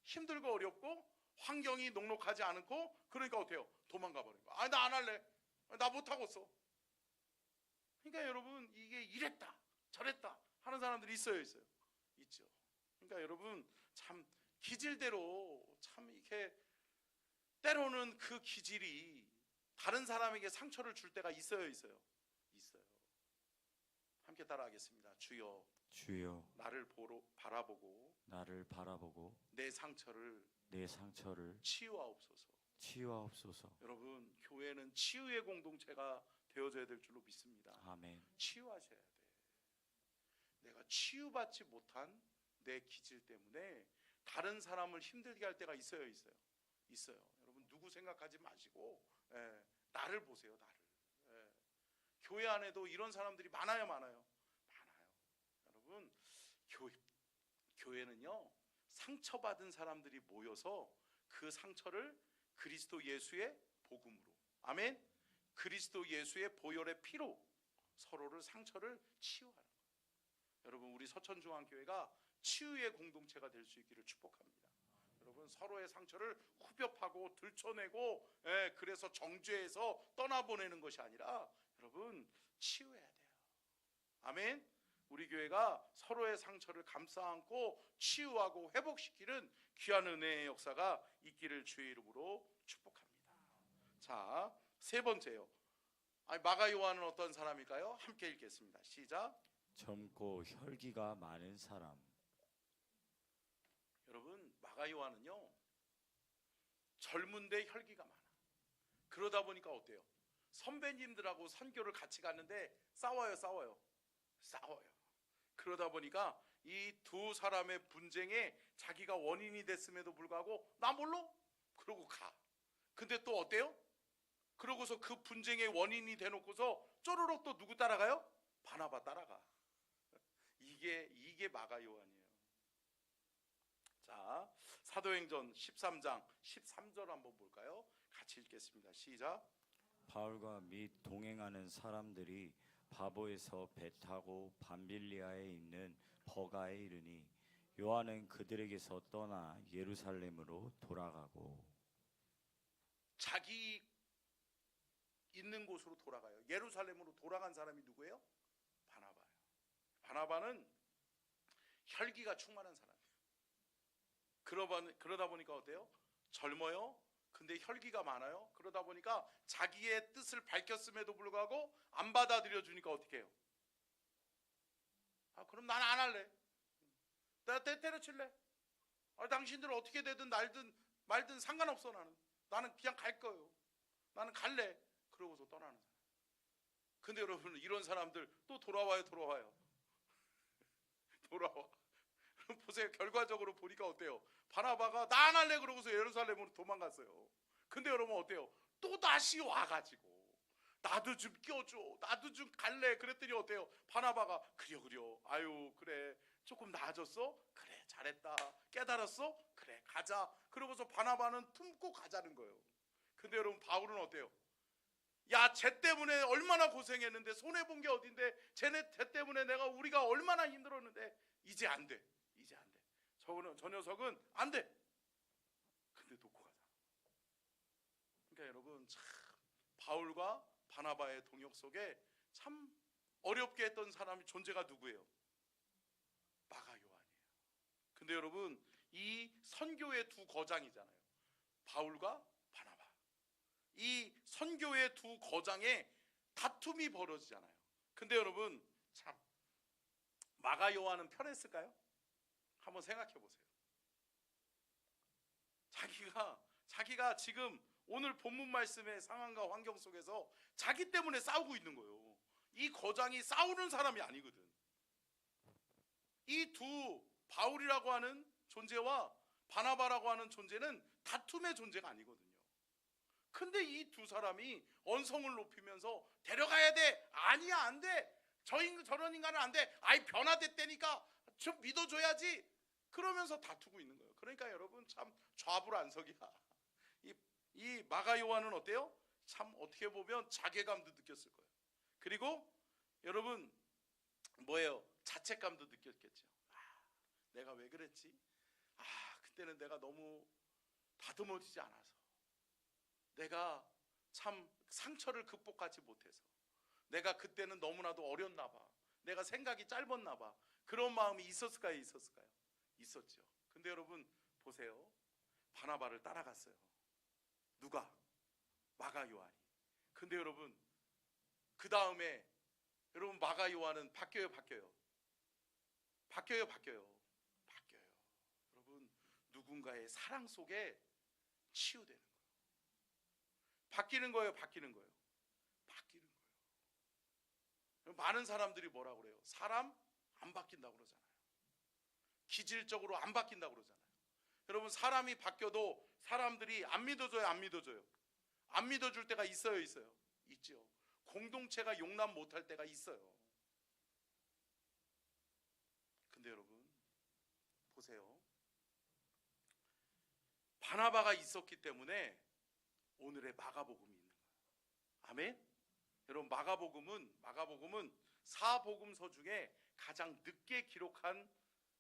힘들고 어렵고 환경이 녹록하지 않고 그러니까 어때요? 도망가 버린 거야. 아니 나 안 할래. 나 못하겠어. 그러니까 여러분 이게 이랬다 저랬다 하는 사람들이 있죠. 그러니까 여러분 참 기질대로 참 이렇게 때로는 그 기질이 다른 사람에게 상처를 줄 때가 있어요. 함께 따라하겠습니다. 주여 나를 바라보고 내 상처를 치유하옵소서. 여러분 교회는 치유의 공동체가 되어져야 될 줄로 믿습니다. 아멘. 치유하셔야 돼. 내가 치유받지 못한 내 기질 때문에 다른 사람을 힘들게 할 때가 있어요. 여러분 누구 생각하지 마시고 나를 보세요. 교회 안에도 이런 사람들이 많아요. 여러분 교회는요 상처받은 사람들이 모여서 그 상처를 그리스도 예수의 복음으로 아멘 그리스도 예수의 보혈의 피로 서로를 상처를 치유하는 거예요. 여러분 우리 서천중앙교회가 치유의 공동체가 될 수 있기를 축복합니다. 여러분 서로의 상처를 후벼파고 들춰내고 그래서 정죄해서 떠나보내는 것이 아니라 여러분 치유해야 돼요. 아멘. 우리 교회가 서로의 상처를 감싸 안고 치유하고 회복시키는 귀한 은혜의 역사가 있기를 주의 이름으로 축복합니다. 자, 세 번째요. 마가 요한은 어떤 사람일까요? 함께 읽겠습니다. 시작. 젊고 혈기가 많은 사람. 여러분 마가 요한은요 젊은데 혈기가 많아. 그러다 보니까 어때요? 선배님들하고 선교를 같이 갔는데 싸워요. 그러다 보니까 이 두 사람의 분쟁에 자기가 원인이 됐음에도 불구하고 나 몰라? 그러고 가. 근데 또 어때요? 그러고서 그 분쟁의 원인이 돼놓고서 쪼르륵 또 누구 따라가요? 바나바 따라가. 이게 마가 요한이에요. 자, 사도행전 13장 13절 한번 볼까요? 같이 읽겠습니다. 시작. 바울과 및 동행하는 사람들이 바보에서 배 타고 밤빌리아에 있는 버가에 이르니 요한은 그들에게서 떠나 예루살렘으로 돌아가고. 자기 있는 곳으로 돌아가요. 예루살렘으로 돌아간 사람이 누구예요? 바나바예요. 바나바는 혈기가 충만한 사람이에요. 그러다 보니까 어때요? 젊어요. 근데 혈기가 많아요. 그러다 보니까 자기의 뜻을 밝혔음에도 불구하고 안 받아들여 주니까 어떻게 해요? 그럼 나는 안 할래. 내가 때려칠래. 당신들 어떻게 되든 날든 말든 상관없어. 나는 그냥 갈 거예요. 나는 갈래. 그러고서 떠나는 사람. 근데 여러분 이런 사람들 또 돌아와요. 돌아와. 그럼 보세요. 결과적으로 보니까 어때요? 바나바가 나 안 할래 그러고서 예루살렘으로 도망갔어요. 근데 여러분 어때요? 또 다시 와가지고 나도 좀 껴줘. 나도 좀 갈래. 그랬더니 어때요? 바나바가 그려. 아유 그래. 조금 나아졌어? 그래 잘했다. 깨달았어? 그래 가자. 그러고서 바나바는 품고 가자는 거예요. 근데 여러분 바울은 어때요? 야, 쟤 때문에 얼마나 고생했는데 손해본 게 어딘데 쟤 때문에 우리가 얼마나 힘들었는데 이제 안 돼. 저 녀석은 안 돼. 근데 놓고 가자. 그러니까 여러분 참 바울과 바나바의 동역 속에 참 어렵게 했던 사람이 존재가 누구예요? 마가 요한이에요. 근데 여러분 이 선교의 두 거장이잖아요. 바울과 바나바. 이 선교의 두 거장의 다툼이 벌어지잖아요. 근데 여러분 참 마가 요한은 편했을까요? 한번 생각해 보세요. 자기가 지금 오늘 본문 말씀의 상황과 환경 속에서 자기 때문에 싸우고 있는 거예요. 이 거장이 싸우는 사람이 아니거든. 이 두 바울이라고 하는 존재와 바나바라고 하는 존재는 다툼의 존재가 아니거든요. 근데 이 두 사람이 언성을 높이면서 데려가야 돼. 아니야, 안 돼. 저런 인간은 안 돼. 아이, 변화됐다니까 좀 믿어줘야지. 그러면서 다투고 있는 거예요. 그러니까 여러분 참 좌불안석이야. 이 마가 요한은 어때요? 참 어떻게 보면 자괴감도 느꼈을 거예요. 그리고 여러분 뭐예요? 자책감도 느꼈겠죠. 내가 왜 그랬지? 그때는 내가 너무 다듬어지지 않아서, 내가 참 상처를 극복하지 못해서, 내가 그때는 너무나도 어렸나 봐, 내가 생각이 짧았나 봐, 그런 마음이 있었을까요? 있었죠. 근데 여러분 보세요. 바나바를 따라갔어요. 누가? 마가 요한이. 근데 여러분 그 다음에 여러분 마가 요한은 바뀌어요. 여러분 누군가의 사랑 속에 치유되는 거예요. 바뀌는 거예요. 많은 사람들이 뭐라고 그래요? 사람 안 바뀐다고 그러잖아요. 기질적으로 안 바뀐다고 그러잖아요. 여러분 사람이 바뀌어도 사람들이 안 믿어줘요? 안 믿어줄 때가 있어요? 있죠. 공동체가 용납 못할 때가 있어요. 근데 여러분 보세요. 바나바가 있었기 때문에 오늘의 마가복음이 있는 거예요. 아멘. 여러분 마가복음은 사복음서 중에 가장 늦게 기록한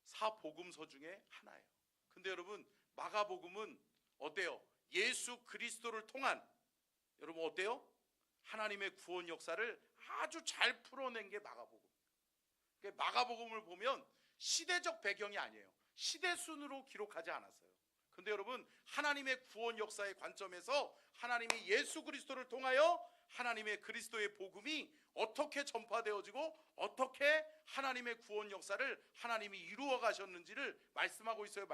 사복음서 중에 하나예요. 근데 여러분 마가복음은 어때요? 예수 그리스도를 통한, 여러분 어때요? 하나님의 구원 역사를 아주 잘 풀어낸 게 마가복음. 그러니까 마가복음을 보면 시대적 배경이 아니에요. 시대순으로 기록하지 않았어요. 근데 여러분 하나님의 구원 역사의 관점에서 하나님이 예수 그리스도를 통하여 하나님의 그리스도의 복음이 어떻게 전파되어지고 어떻게 하나님의 구원 역사를 하나님이 이루어 가셨는지를 말씀하고 있어요.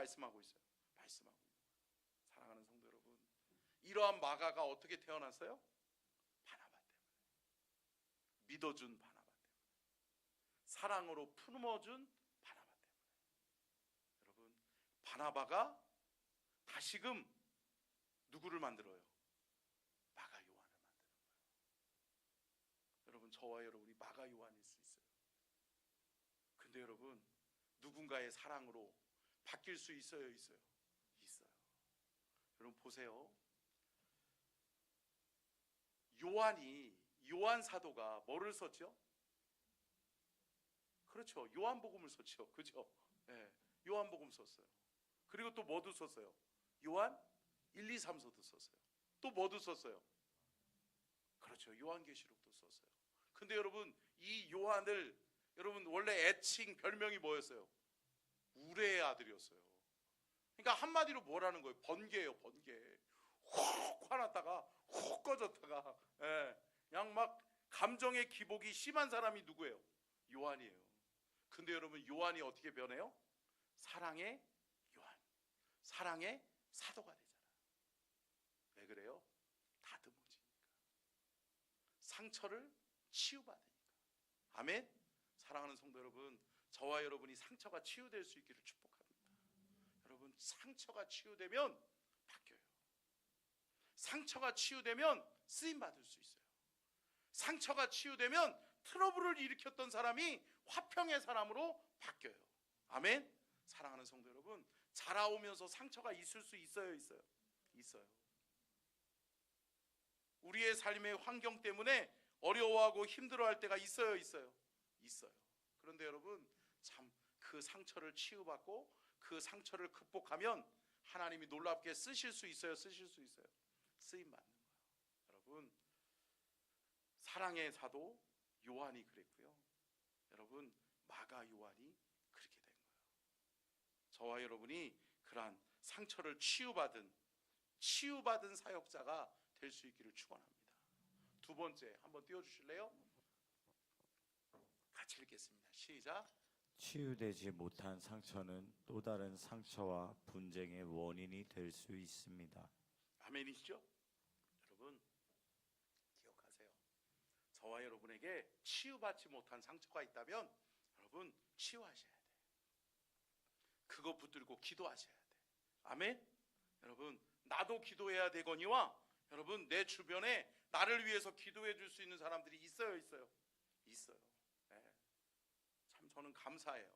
사랑하는 성도 여러분, 이러한 마가가 어떻게 태어났어요? 바나바 때문에. 믿어준 바나바 때문에. 사랑으로 품어준 바나바 때문에. 여러분 바나바가 다시금 누구를 만들어요? 마가 요한을 만드는 거예요. 여러분 저와 여러분이 마가 요한일 수 있어요. 근데 여러분 누군가의 사랑으로 바뀔 수 있어요? 있어요. 여러분 보세요. 요한 사도가 뭐를 썼죠? 그렇죠. 요한복음을 썼죠. 그죠? 네, 요한복음 썼어요. 그리고 또 뭐도 썼어요? 요한 1, 2, 3서도 썼어요. 또 뭐도 썼어요? 그렇죠. 요한계시록도 썼어요. 근데 여러분 이 요한을 여러분 원래 애칭 별명이 뭐였어요? 우레의 아들이었어요. 그러니까 한마디로 뭐라는 거예요? 번개예요. 훅 화났다가 훅 꺼졌다가, 그냥 막 감정의 기복이 심한 사람이 누구예요? 요한이에요. 근데 여러분 요한이 어떻게 변해요? 사랑의 요한, 사랑의 사도가 되잖아요. 왜 그래요? 다듬어지니까, 상처를 치유받으니까. 아멘. 사랑하는 성도 여러분, 저와 여러분이 상처가 치유될 수 있기를 축복합니다. 여러분 상처가 치유되면 바뀌어요. 상처가 치유되면 쓰임받을 수 있어요. 상처가 치유되면 트러블을 일으켰던 사람이 화평의 사람으로 바뀌어요. 아멘. 사랑하는 성도 여러분, 자라오면서 상처가 있을 수 있어요? 있어요. 우리의 삶의 환경 때문에 어려워하고 힘들어할 때가 있어요? 있어요. 그런데 여러분 참 그 상처를 치유받고 그 상처를 극복하면 하나님이 놀랍게 쓰실 수 있어요? 쓰임 받는 거예요. 여러분 사랑의 사도 요한이 그랬고요. 여러분 마가 요한이 그렇게 된 거예요. 저와 여러분이 그러한 상처를 치유받은 사역자가 될 수 있기를 축원합니다. 두 번째 한번 띄워주실래요? 같이 읽겠습니다. 시작. 치유되지 못한 상처는 또 다른 상처와 분쟁의 원인이 될 수 있습니다. 아멘이시죠? 여러분 기억하세요. 저와 여러분에게 치유받지 못한 상처가 있다면 여러분 치유하셔야 돼요. 그거 붙들고 기도하셔야 돼요. 아멘. 여러분 나도 기도해야 되거니와 여러분 내 주변에 나를 위해서 기도해 줄 수 있는 사람들이 있어요. 네. 참 저는 감사해요.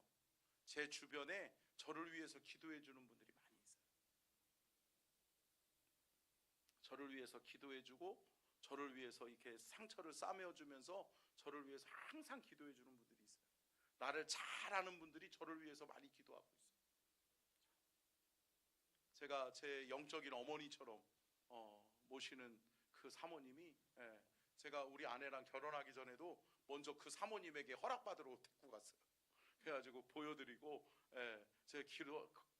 제 주변에 저를 위해서 기도해 주는 분들이 많이 있어요. 저를 위해서 기도해 주고 저를 위해서 이렇게 상처를 싸매어 주면서 저를 위해서 항상 기도해 주는 분들이 있어요. 나를 잘 아는 분들이 저를 위해서 많이 기도하고 있어요. 제가 제 영적인 어머니처럼 모시는 그 사모님이 제가 우리 아내랑 결혼하기 전에도 먼저 그 사모님에게 허락받으러 데리고 갔어요. 그래가지고 보여드리고 제가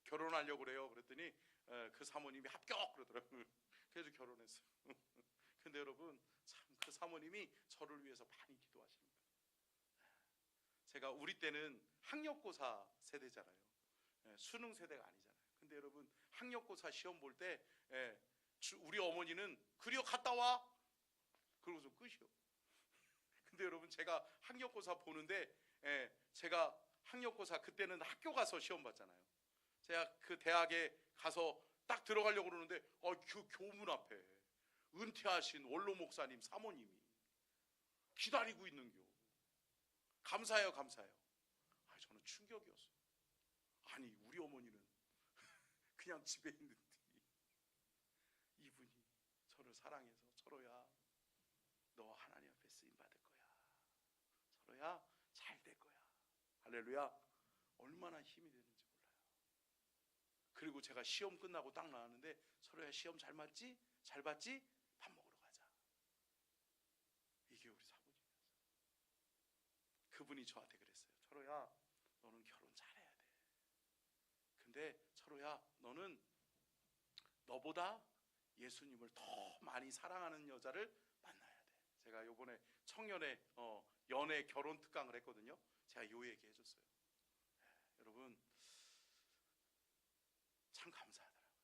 결혼하려고 그래요. 그랬더니 그 사모님이 합격 그러더라고요. 그래서 결혼했어요. 근데 여러분 참 그 사모님이 저를 위해서 많이 기도하십니다. 제가 우리 때는 학력고사 세대잖아요. 수능 세대가 아니잖아요. 근데 여러분 학력고사 시험 볼 때 우리 어머니는 그려 갔다 와 그러고서 끝이요. 근데 여러분 제가 학력고사 보는데 제가 학력고사 그때는 학교 가서 시험 봤잖아요. 제가 그 대학에 가서 딱 들어가려고 그러는데 교문 앞에 은퇴하신 원로 목사님 사모님이 기다리고 있는겨. 감사해요. 저는 충격이었어요. 아니 우리 어머니는 그냥 집에 있는데 이분이 저를 사랑해서 철호야 너 하나님 앞에 쓰임 받을 거야. 철호야 잘 될 거야. 할렐루야. 얼마나 힘이 되는지 몰라요. 그리고 제가 시험 끝나고 딱 나왔는데 철호야 시험 잘 봤지? 잘 봤지? 밥 먹으러 가자. 이게 우리 사모님이었어요. 그분이 저한테 그랬어요. 철호야 너는 결혼 잘해야 돼. 근데 철호야 너는 너보다 예수님을 더 많이 사랑하는 여자를 만나야 돼. 제가 요번에 청년의 연애 결혼 특강을 했거든요. 제가 요 얘기 해줬어요. 여러분 참 감사하더라고요.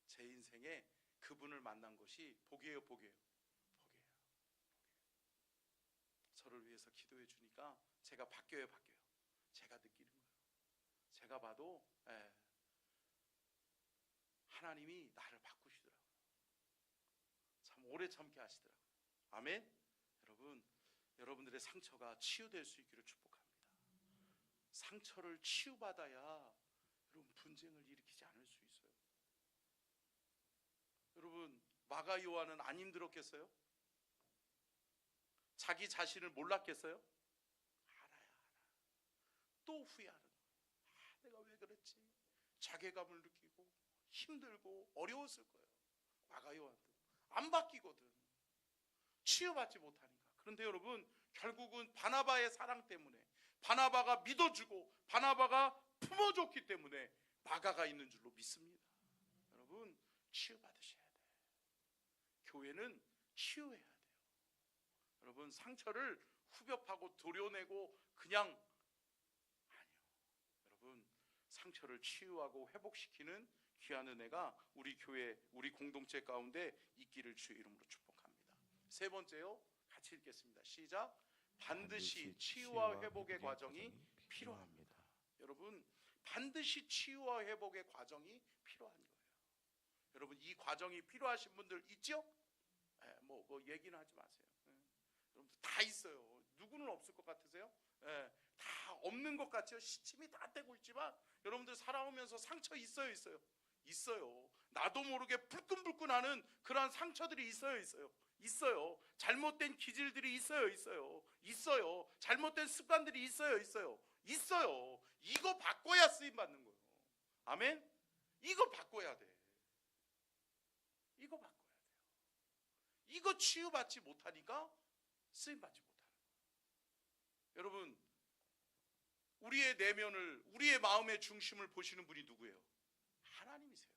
제 인생에 그분을 만난 것이 복이에요. 저를 위해서 기도해 주니까 제가 바뀌어요. 제가 느끼는 거예요. 제가 봐도 하나님이 나를 바꾸시더라고요. 참 오래 참게 하시더라고요. 아멘. 여러분들의 상처가 치유될 수 있기를 축복합니다. 상처를 치유받아야 여러분 분쟁을 일으키지 않을 수 있어요. 여러분 마가 요한은 안 힘들었겠어요? 자기 자신을 몰랐겠어요? 알아요. 또 후회하는 거예요. 내가 왜 그랬지? 자괴감을 느끼고 힘들고 어려웠을 거예요. 마가 요한도 안 바뀌거든. 치유받지 못하니까. 그런데 여러분 결국은 바나바의 사랑 때문에 바나바가 믿어주고 바나바가 품어줬기 때문에 마가가 있는 줄로 믿습니다. 여러분 치유받으셔야 돼요. 교회는 치유해야 돼요. 여러분 상처를 후벼파고 도려내고 그냥 아니요. 여러분 상처를 치유하고 회복시키는 귀한 은혜가 우리 교회 우리 공동체 가운데 있기를 주의 이름으로 축복합니다. 세 번째요. 같이 읽겠습니다. 시작. 반드시 치유와 회복의 과정이 필요합니다. 여러분 반드시 치유와 회복의 과정이 필요한 거예요. 여러분 이 과정이 필요하신 분들 있죠? 뭐 얘기는 하지 마세요. 여러분 다 있어요. 누구는 없을 것 같으세요? 다 없는 것 같죠? 시침이 다 떼고 있지만 여러분들 살아오면서 상처 있어요. 나도 모르게 불끈불끈하는 그러한 상처들이 있어요. 잘못된 기질들이 있어요. 잘못된 습관들이 있어요. 이거 바꿔야 쓰임 받는 거예요. 아멘. 이거 바꿔야 돼. 이거 치유받지 못하니까 쓰임 받지 못하는 거예요. 여러분 우리의 내면을 우리의 마음의 중심을 보시는 분이 누구예요? 하나님이세요.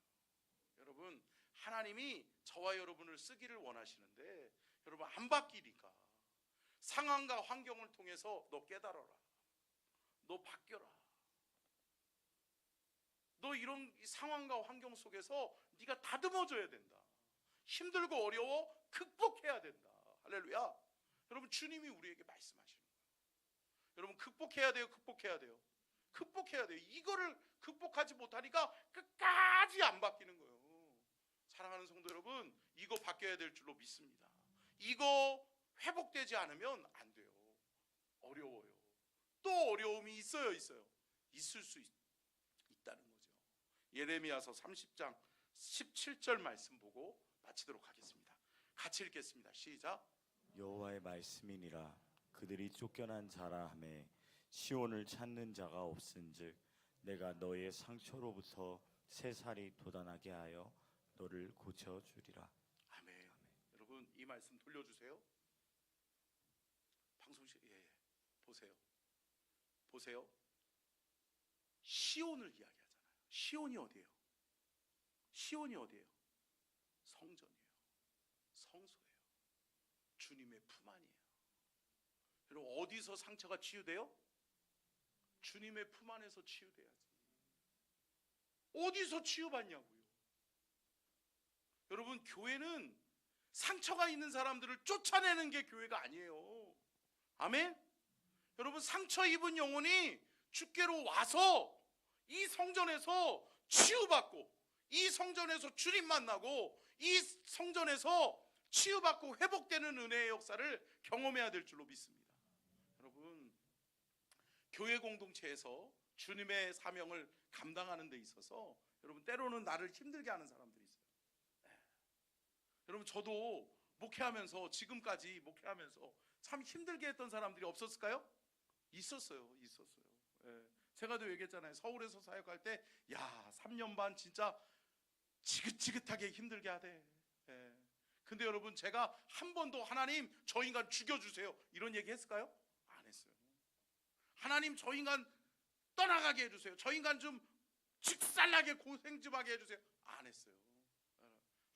여러분 하나님이 저와 여러분을 쓰기를 원하시는데 여러분 안 바뀌니까 상황과 환경을 통해서 너 깨달아라, 너 바뀌어라, 너 이런 상황과 환경 속에서 네가 다듬어져야 된다, 힘들고 어려워 극복해야 된다. 할렐루야. 여러분 주님이 우리에게 말씀하시는 거예요. 여러분 극복해야 돼요, 극복해야 돼요, 극복해야 돼요. 이거를 극복하지 못하니까 끝까지 안 바뀌는 거예요. 사랑하는 성도 여러분, 이거 바뀌어야 될 줄로 믿습니다. 이거 회복되지 않으면 안 돼요. 어려워요. 또 어려움이 있어요. 있을 수 있다는 거죠. 예레미야서 30장 17절 말씀 보고 마치도록 하겠습니다. 같이 읽겠습니다. 시작. 여호와의 말씀이니라. 그들이 쫓겨난 자라 하매 시온을 찾는 자가 없은즉 내가 너의 상처로부터 새살이 돋아나게 하여 너를 고쳐주리라. 아멘. 여러분 이 말씀 돌려주세요. 방송실 보세요. 시온을 이야기하잖아요. 시온이 어디예요? 성전이에요. 성소예요. 주님의 품 안이에요. 여러분 어디서 상처가 치유돼요? 주님의 품 안에서 치유돼야지. 어디서 치유받냐고요? 여러분 교회는 상처가 있는 사람들을 쫓아내는 게 교회가 아니에요. 아멘? 여러분 상처 입은 영혼이 주께로 와서 이 성전에서 치유받고, 이 성전에서 주님 만나고, 이 성전에서 치유받고 회복되는 은혜의 역사를 경험해야 될 줄로 믿습니다. 여러분 교회 공동체에서 주님의 사명을 감당하는 데 있어서 여러분 때로는 나를 힘들게 하는 사람들이 있어요. 여러분 저도 목회하면서, 지금까지 목회하면서 참 힘들게 했던 사람들이 없었을까요? 있었어요. 제가도 얘기했잖아요. 서울에서 사역할 때 3년 반 진짜 지긋지긋하게 힘들게 하대. 근데 여러분 제가 한 번도 하나님 저 인간 죽여주세요 이런 얘기 했을까요? 안 했어요. 하나님 저 인간 떠나가게 해주세요, 저 인간 좀 직살나게 고생 좀 하게 해주세요, 안 했어요.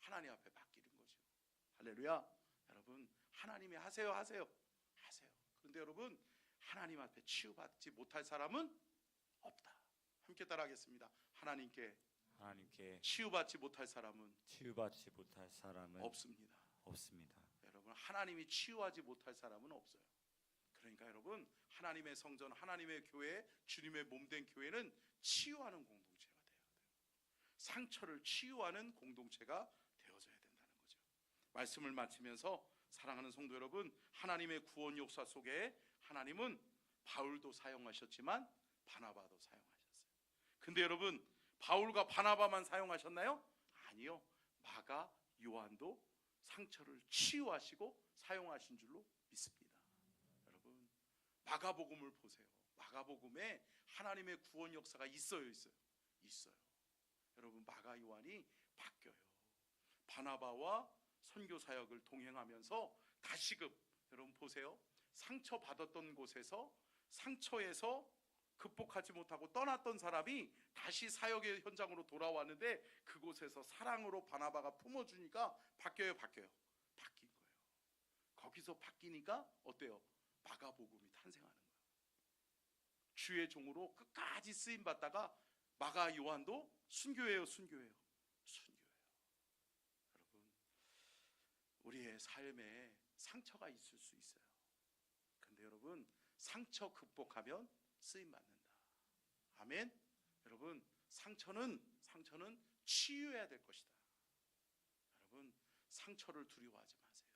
하나님 앞에 맡기는 거죠. 할렐루야. 여러분 하나님이 하세요. 그런데 여러분 하나님 앞에 치유받지 못할 사람은 없다. 함께 따라하겠습니다. 하나님께 치유받지 못할 사람은 없습니다. 여러분 하나님이 치유하지 못할 사람은 없어요. 그러니까 여러분 하나님의 성전, 하나님의 교회, 주님의 몸된 교회는 치유하는 공동체가 되어야 돼요. 상처를 치유하는 공동체가 되어져야 된다는 거죠. 말씀을 마치면서 사랑하는 성도 여러분, 하나님의 구원 역사 속에 하나님은 바울도 사용하셨지만 바나바도 사용하셨어요. 근데 여러분 바울과 바나바만 사용하셨나요? 아니요. 마가, 요한도 상처를 치유하시고 사용하신 줄로 믿습니다. 여러분 마가복음을 보세요. 마가복음에 하나님의 구원 역사가 있어요. 여러분 마가, 요한이 바뀌어요. 바나바와 선교 사역을 동행하면서 다시금 여러분 보세요. 상처 받았던 곳에서, 상처에서 극복하지 못하고 떠났던 사람이 다시 사역의 현장으로 돌아왔는데 그곳에서 사랑으로 바나바가 품어주니까 바뀐 거예요. 거기서 바뀌니까 어때요? 마가복음이 탄생하는 거예요. 주의 종으로 끝까지 쓰임 받다가 마가, 요한도 순교해요. 여러분 우리의 삶에 상처가 있을 수 있어요. 근데 여러분 상처 극복하면 쓰임 받는다. 아멘. 여러분 상처는 치유해야 될 것이다. 여러분 상처를 두려워하지 마세요.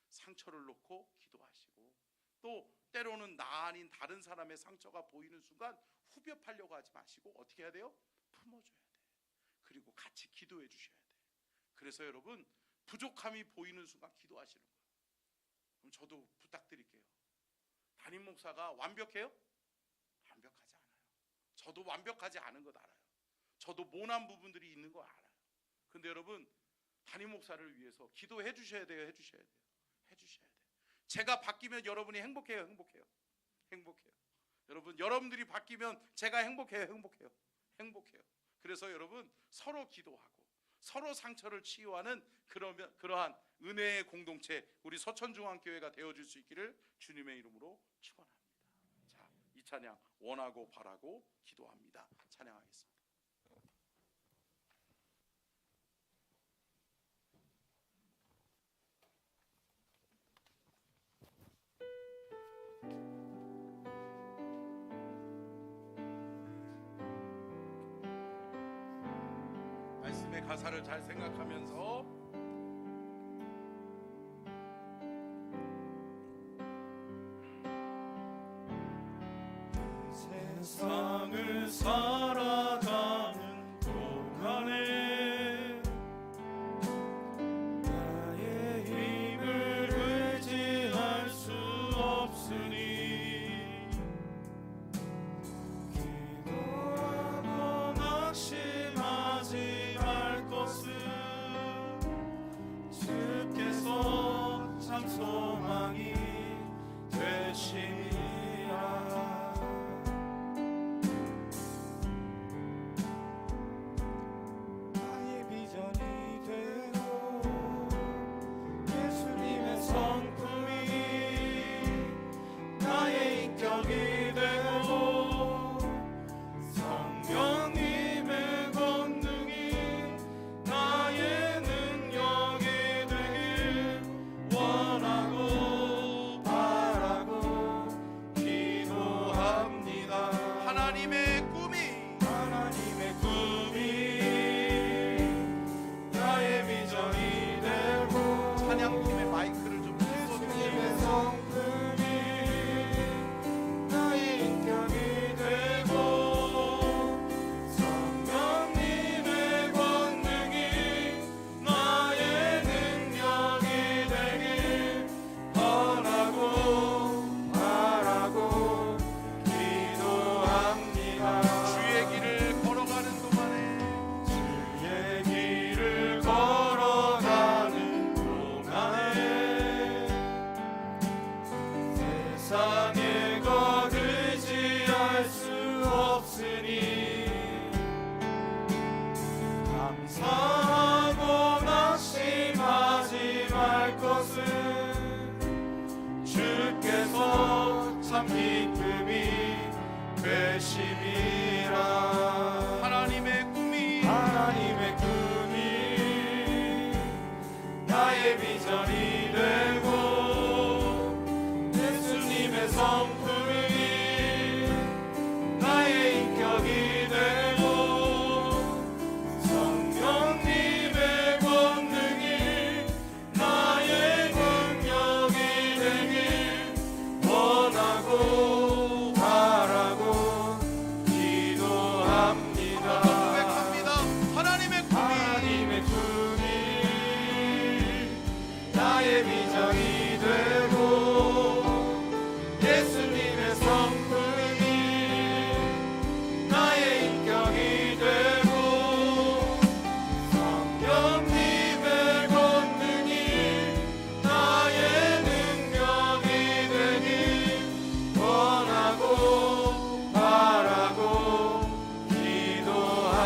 상처를 놓고 기도하시고, 또 때로는 나 아닌 다른 사람의 상처가 보이는 순간 후벼파려고 하지 마시고 어떻게 해야 돼요? 품어줘야 돼. 그리고 같이 기도해 주셔야 돼. 그래서 여러분 부족함이 보이는 순간 기도하시는 거예요. 그럼 저도 부탁드릴게요. 담임 목사가 완벽해요? 완벽하지 않아요. 저도 완벽하지 않은 것 알아요. 저도 모난 부분들이 있는 거 알아요. 근데 여러분 담임 목사를 위해서 기도해 주셔야 돼요. 해주셔야 돼요. 제가 바뀌면 여러분이 행복해요. 여러분 여러분들이 바뀌면 제가 행복해요. 그래서 여러분 서로 기도하고 서로 상처를 치유하는 그러한 은혜의 공동체, 우리 서천중앙교회가 되어줄 수 있기를 주님의 이름으로 축원합니다. 자, 이 찬양 원하고 바라고 기도합니다. 찬양하겠습니다. 말씀의 가사를 잘 생각하면서 세상을 살아가는 동안에 나의 힘을 의지할 수 없으니 기도하고 낙심하지 말 것은 주께서 참 소망이 되심이라. 세상의 것 의지할 수 없으니 감사하고 낙심하지 말 것은 주께서 참 기쁨이 되심이라. 하나님의 꿈이 나의 비전이 되고 성품이 나의 인격이 되고 성령님의 권능이 나의 능력이 되길 원하고 바라고 기도합니다. 고백합니다. 하나님의 꿈이 나의 비전이 되고 예수님의 성품이 나의 인격이 되고 성령님의 권능이 나의 능력이 되길 원하고 바라고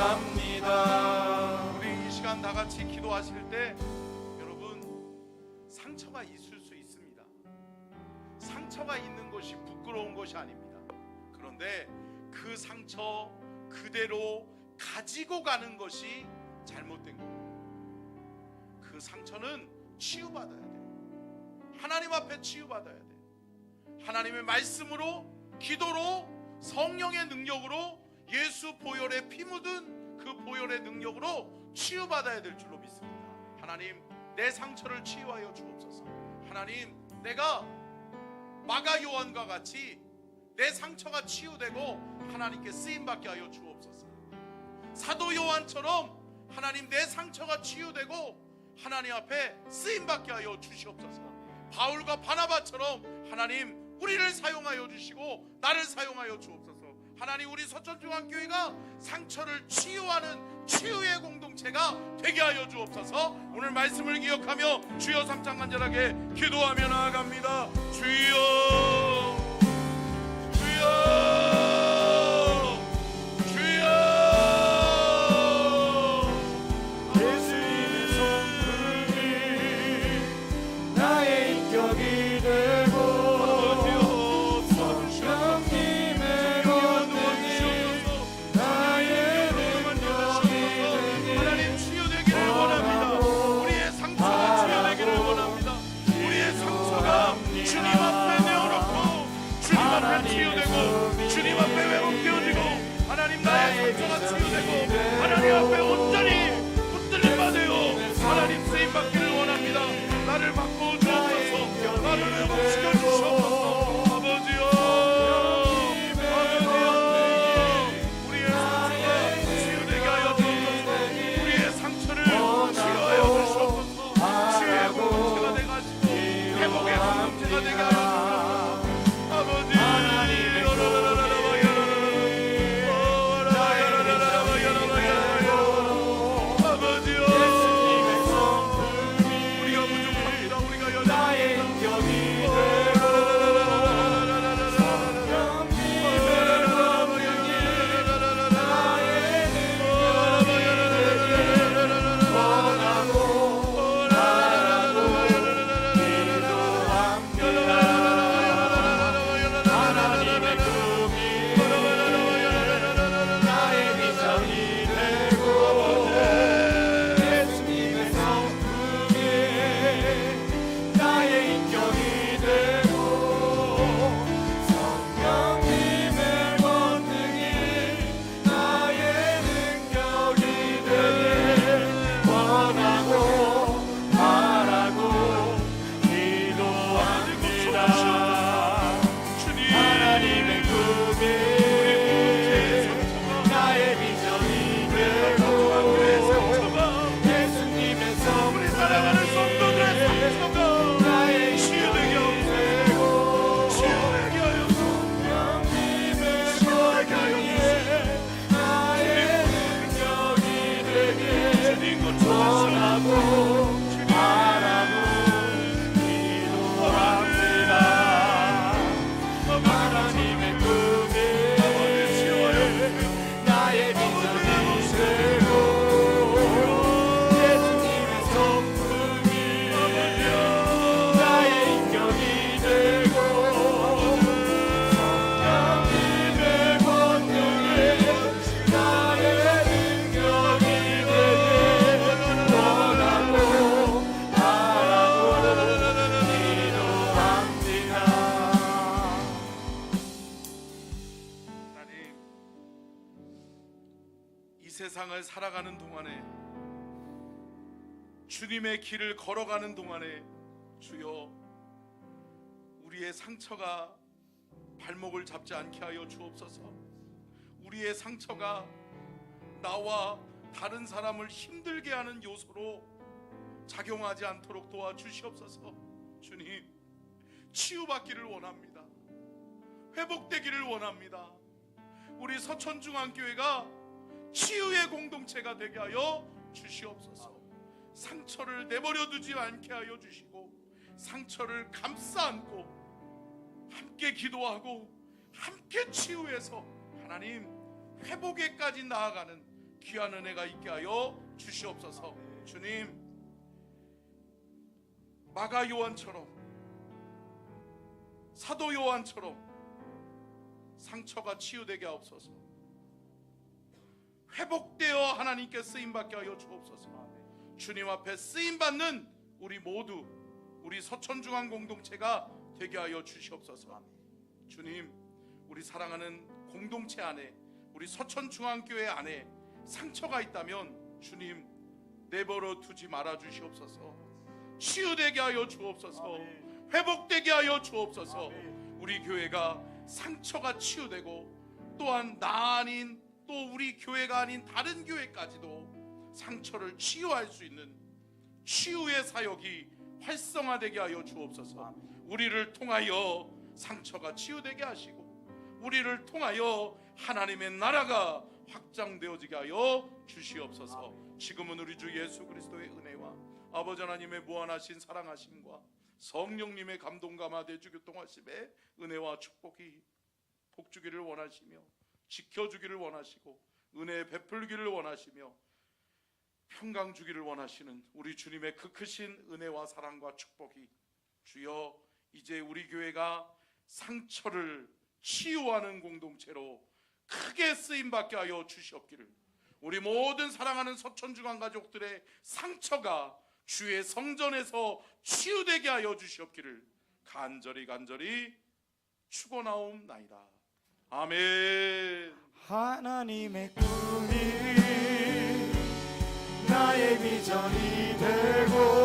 기도합니다. 우리 이 시간 다 같이 기도하실 때 여러분 상처가 있을 수 있습니다. 상처가 있는 것이 부끄러운 것이 아닙니다. 그런데 그 상처 그대로 가지고 가는 것이 잘못된 거예요. 그 상처는 치유받아야 돼요. 하나님 앞에 치유받아야 돼요. 하나님의 말씀으로, 기도로, 성령의 능력으로, 예수 보혈의 피 묻은 그 보혈의 능력으로 치유받아야 될 줄로 믿습니다. 하나님, 내 상처를 치유하여 주옵소서. 하나님, 내가 마가 요한과 같이 내 상처가 치유되고 하나님께 쓰임받게 하여 주옵소서. 사도 요한처럼 하나님 내 상처가 치유되고 하나님 앞에 쓰임받게 하여 주시옵소서. 바울과 바나바처럼 하나님 우리를 사용하여 주시고 나를 사용하여 주옵소서. 하나님, 우리 서천중앙교회가 상처를 치유하는 치유의 공동체가 되게 하여 주옵소서. 오늘 말씀을 기억하며 주여 삼창 간절하게 기도하며 나아갑니다. 주여, 주여, 주여. 예수 나를 바꿔 주옵소서. 나를 회복시켜 주옵소서. 아버지여, 우리의 상처가 치유되게 하여 주옵소서. 우리의 상처를 치유하여 주옵소서. 치유의 공동체가 되게 하시고 회복의 공동체가 되게 하여 주옵소서. 아버지 세상을 살아가는 동안에 주님의 길을 걸어가는 동안에 주여 우리의 상처가 발목을 잡지 않게 하여 주옵소서. 우리의 상처가 나와 다른 사람을 힘들게 하는 요소로 작용하지 않도록 도와주시옵소서. 주님, 치유받기를 원합니다. 회복되기를 원합니다. 우리 서천중앙교회가 치유의 공동체가 되게 하여 주시옵소서. 상처를 내버려 두지 않게 하여 주시고 상처를 감싸 안고 함께 기도하고 함께 치유해서 하나님 회복에까지 나아가는 귀한 은혜가 있게 하여 주시옵소서. 주님, 마가 요한처럼 사도 요한처럼 상처가 치유되게 하옵소서. 회복되어 하나님께 쓰임받게 하여 주옵소서. 주님 앞에 쓰임받는 우리 모두 우리 서천중앙 공동체가 되게 하여 주시옵소서. 주님, 우리 사랑하는 공동체 안에 우리 서천중앙교회 안에 상처가 있다면 주님 내버려 두지 말아 주시옵소서. 치유되게 하여 주옵소서. 회복되게 하여 주옵소서. 우리 교회가 상처가 치유되고 또한 나 아닌 또 우리 교회가 아닌 다른 교회까지도 상처를 치유할 수 있는 치유의 사역이 활성화되게 하여 주옵소서. 우리를 통하여 상처가 치유되게 하시고 우리를 통하여 하나님의 나라가 확장되어지게 하여 주시옵소서. 지금은 우리 주 예수 그리스도의 은혜와 아버지 하나님의 무한하신 사랑하심과 성령님의 감동과 마대주 교통하심의 은혜와 축복이 복주기를 원하시며 지켜주기를 원하시고 은혜 베풀기를 원하시며 평강 주기를 원하시는 우리 주님의 그 크신 은혜와 사랑과 축복이 주여 이제 우리 교회가 상처를 치유하는 공동체로 크게 쓰임받게 하여 주시옵기를, 우리 모든 사랑하는 서천중앙 가족들의 상처가 주의 성전에서 치유되게 하여 주시옵기를 간절히 축원하옵나이다. 아멘. 하나님의 꿈이 나의 비전이 되고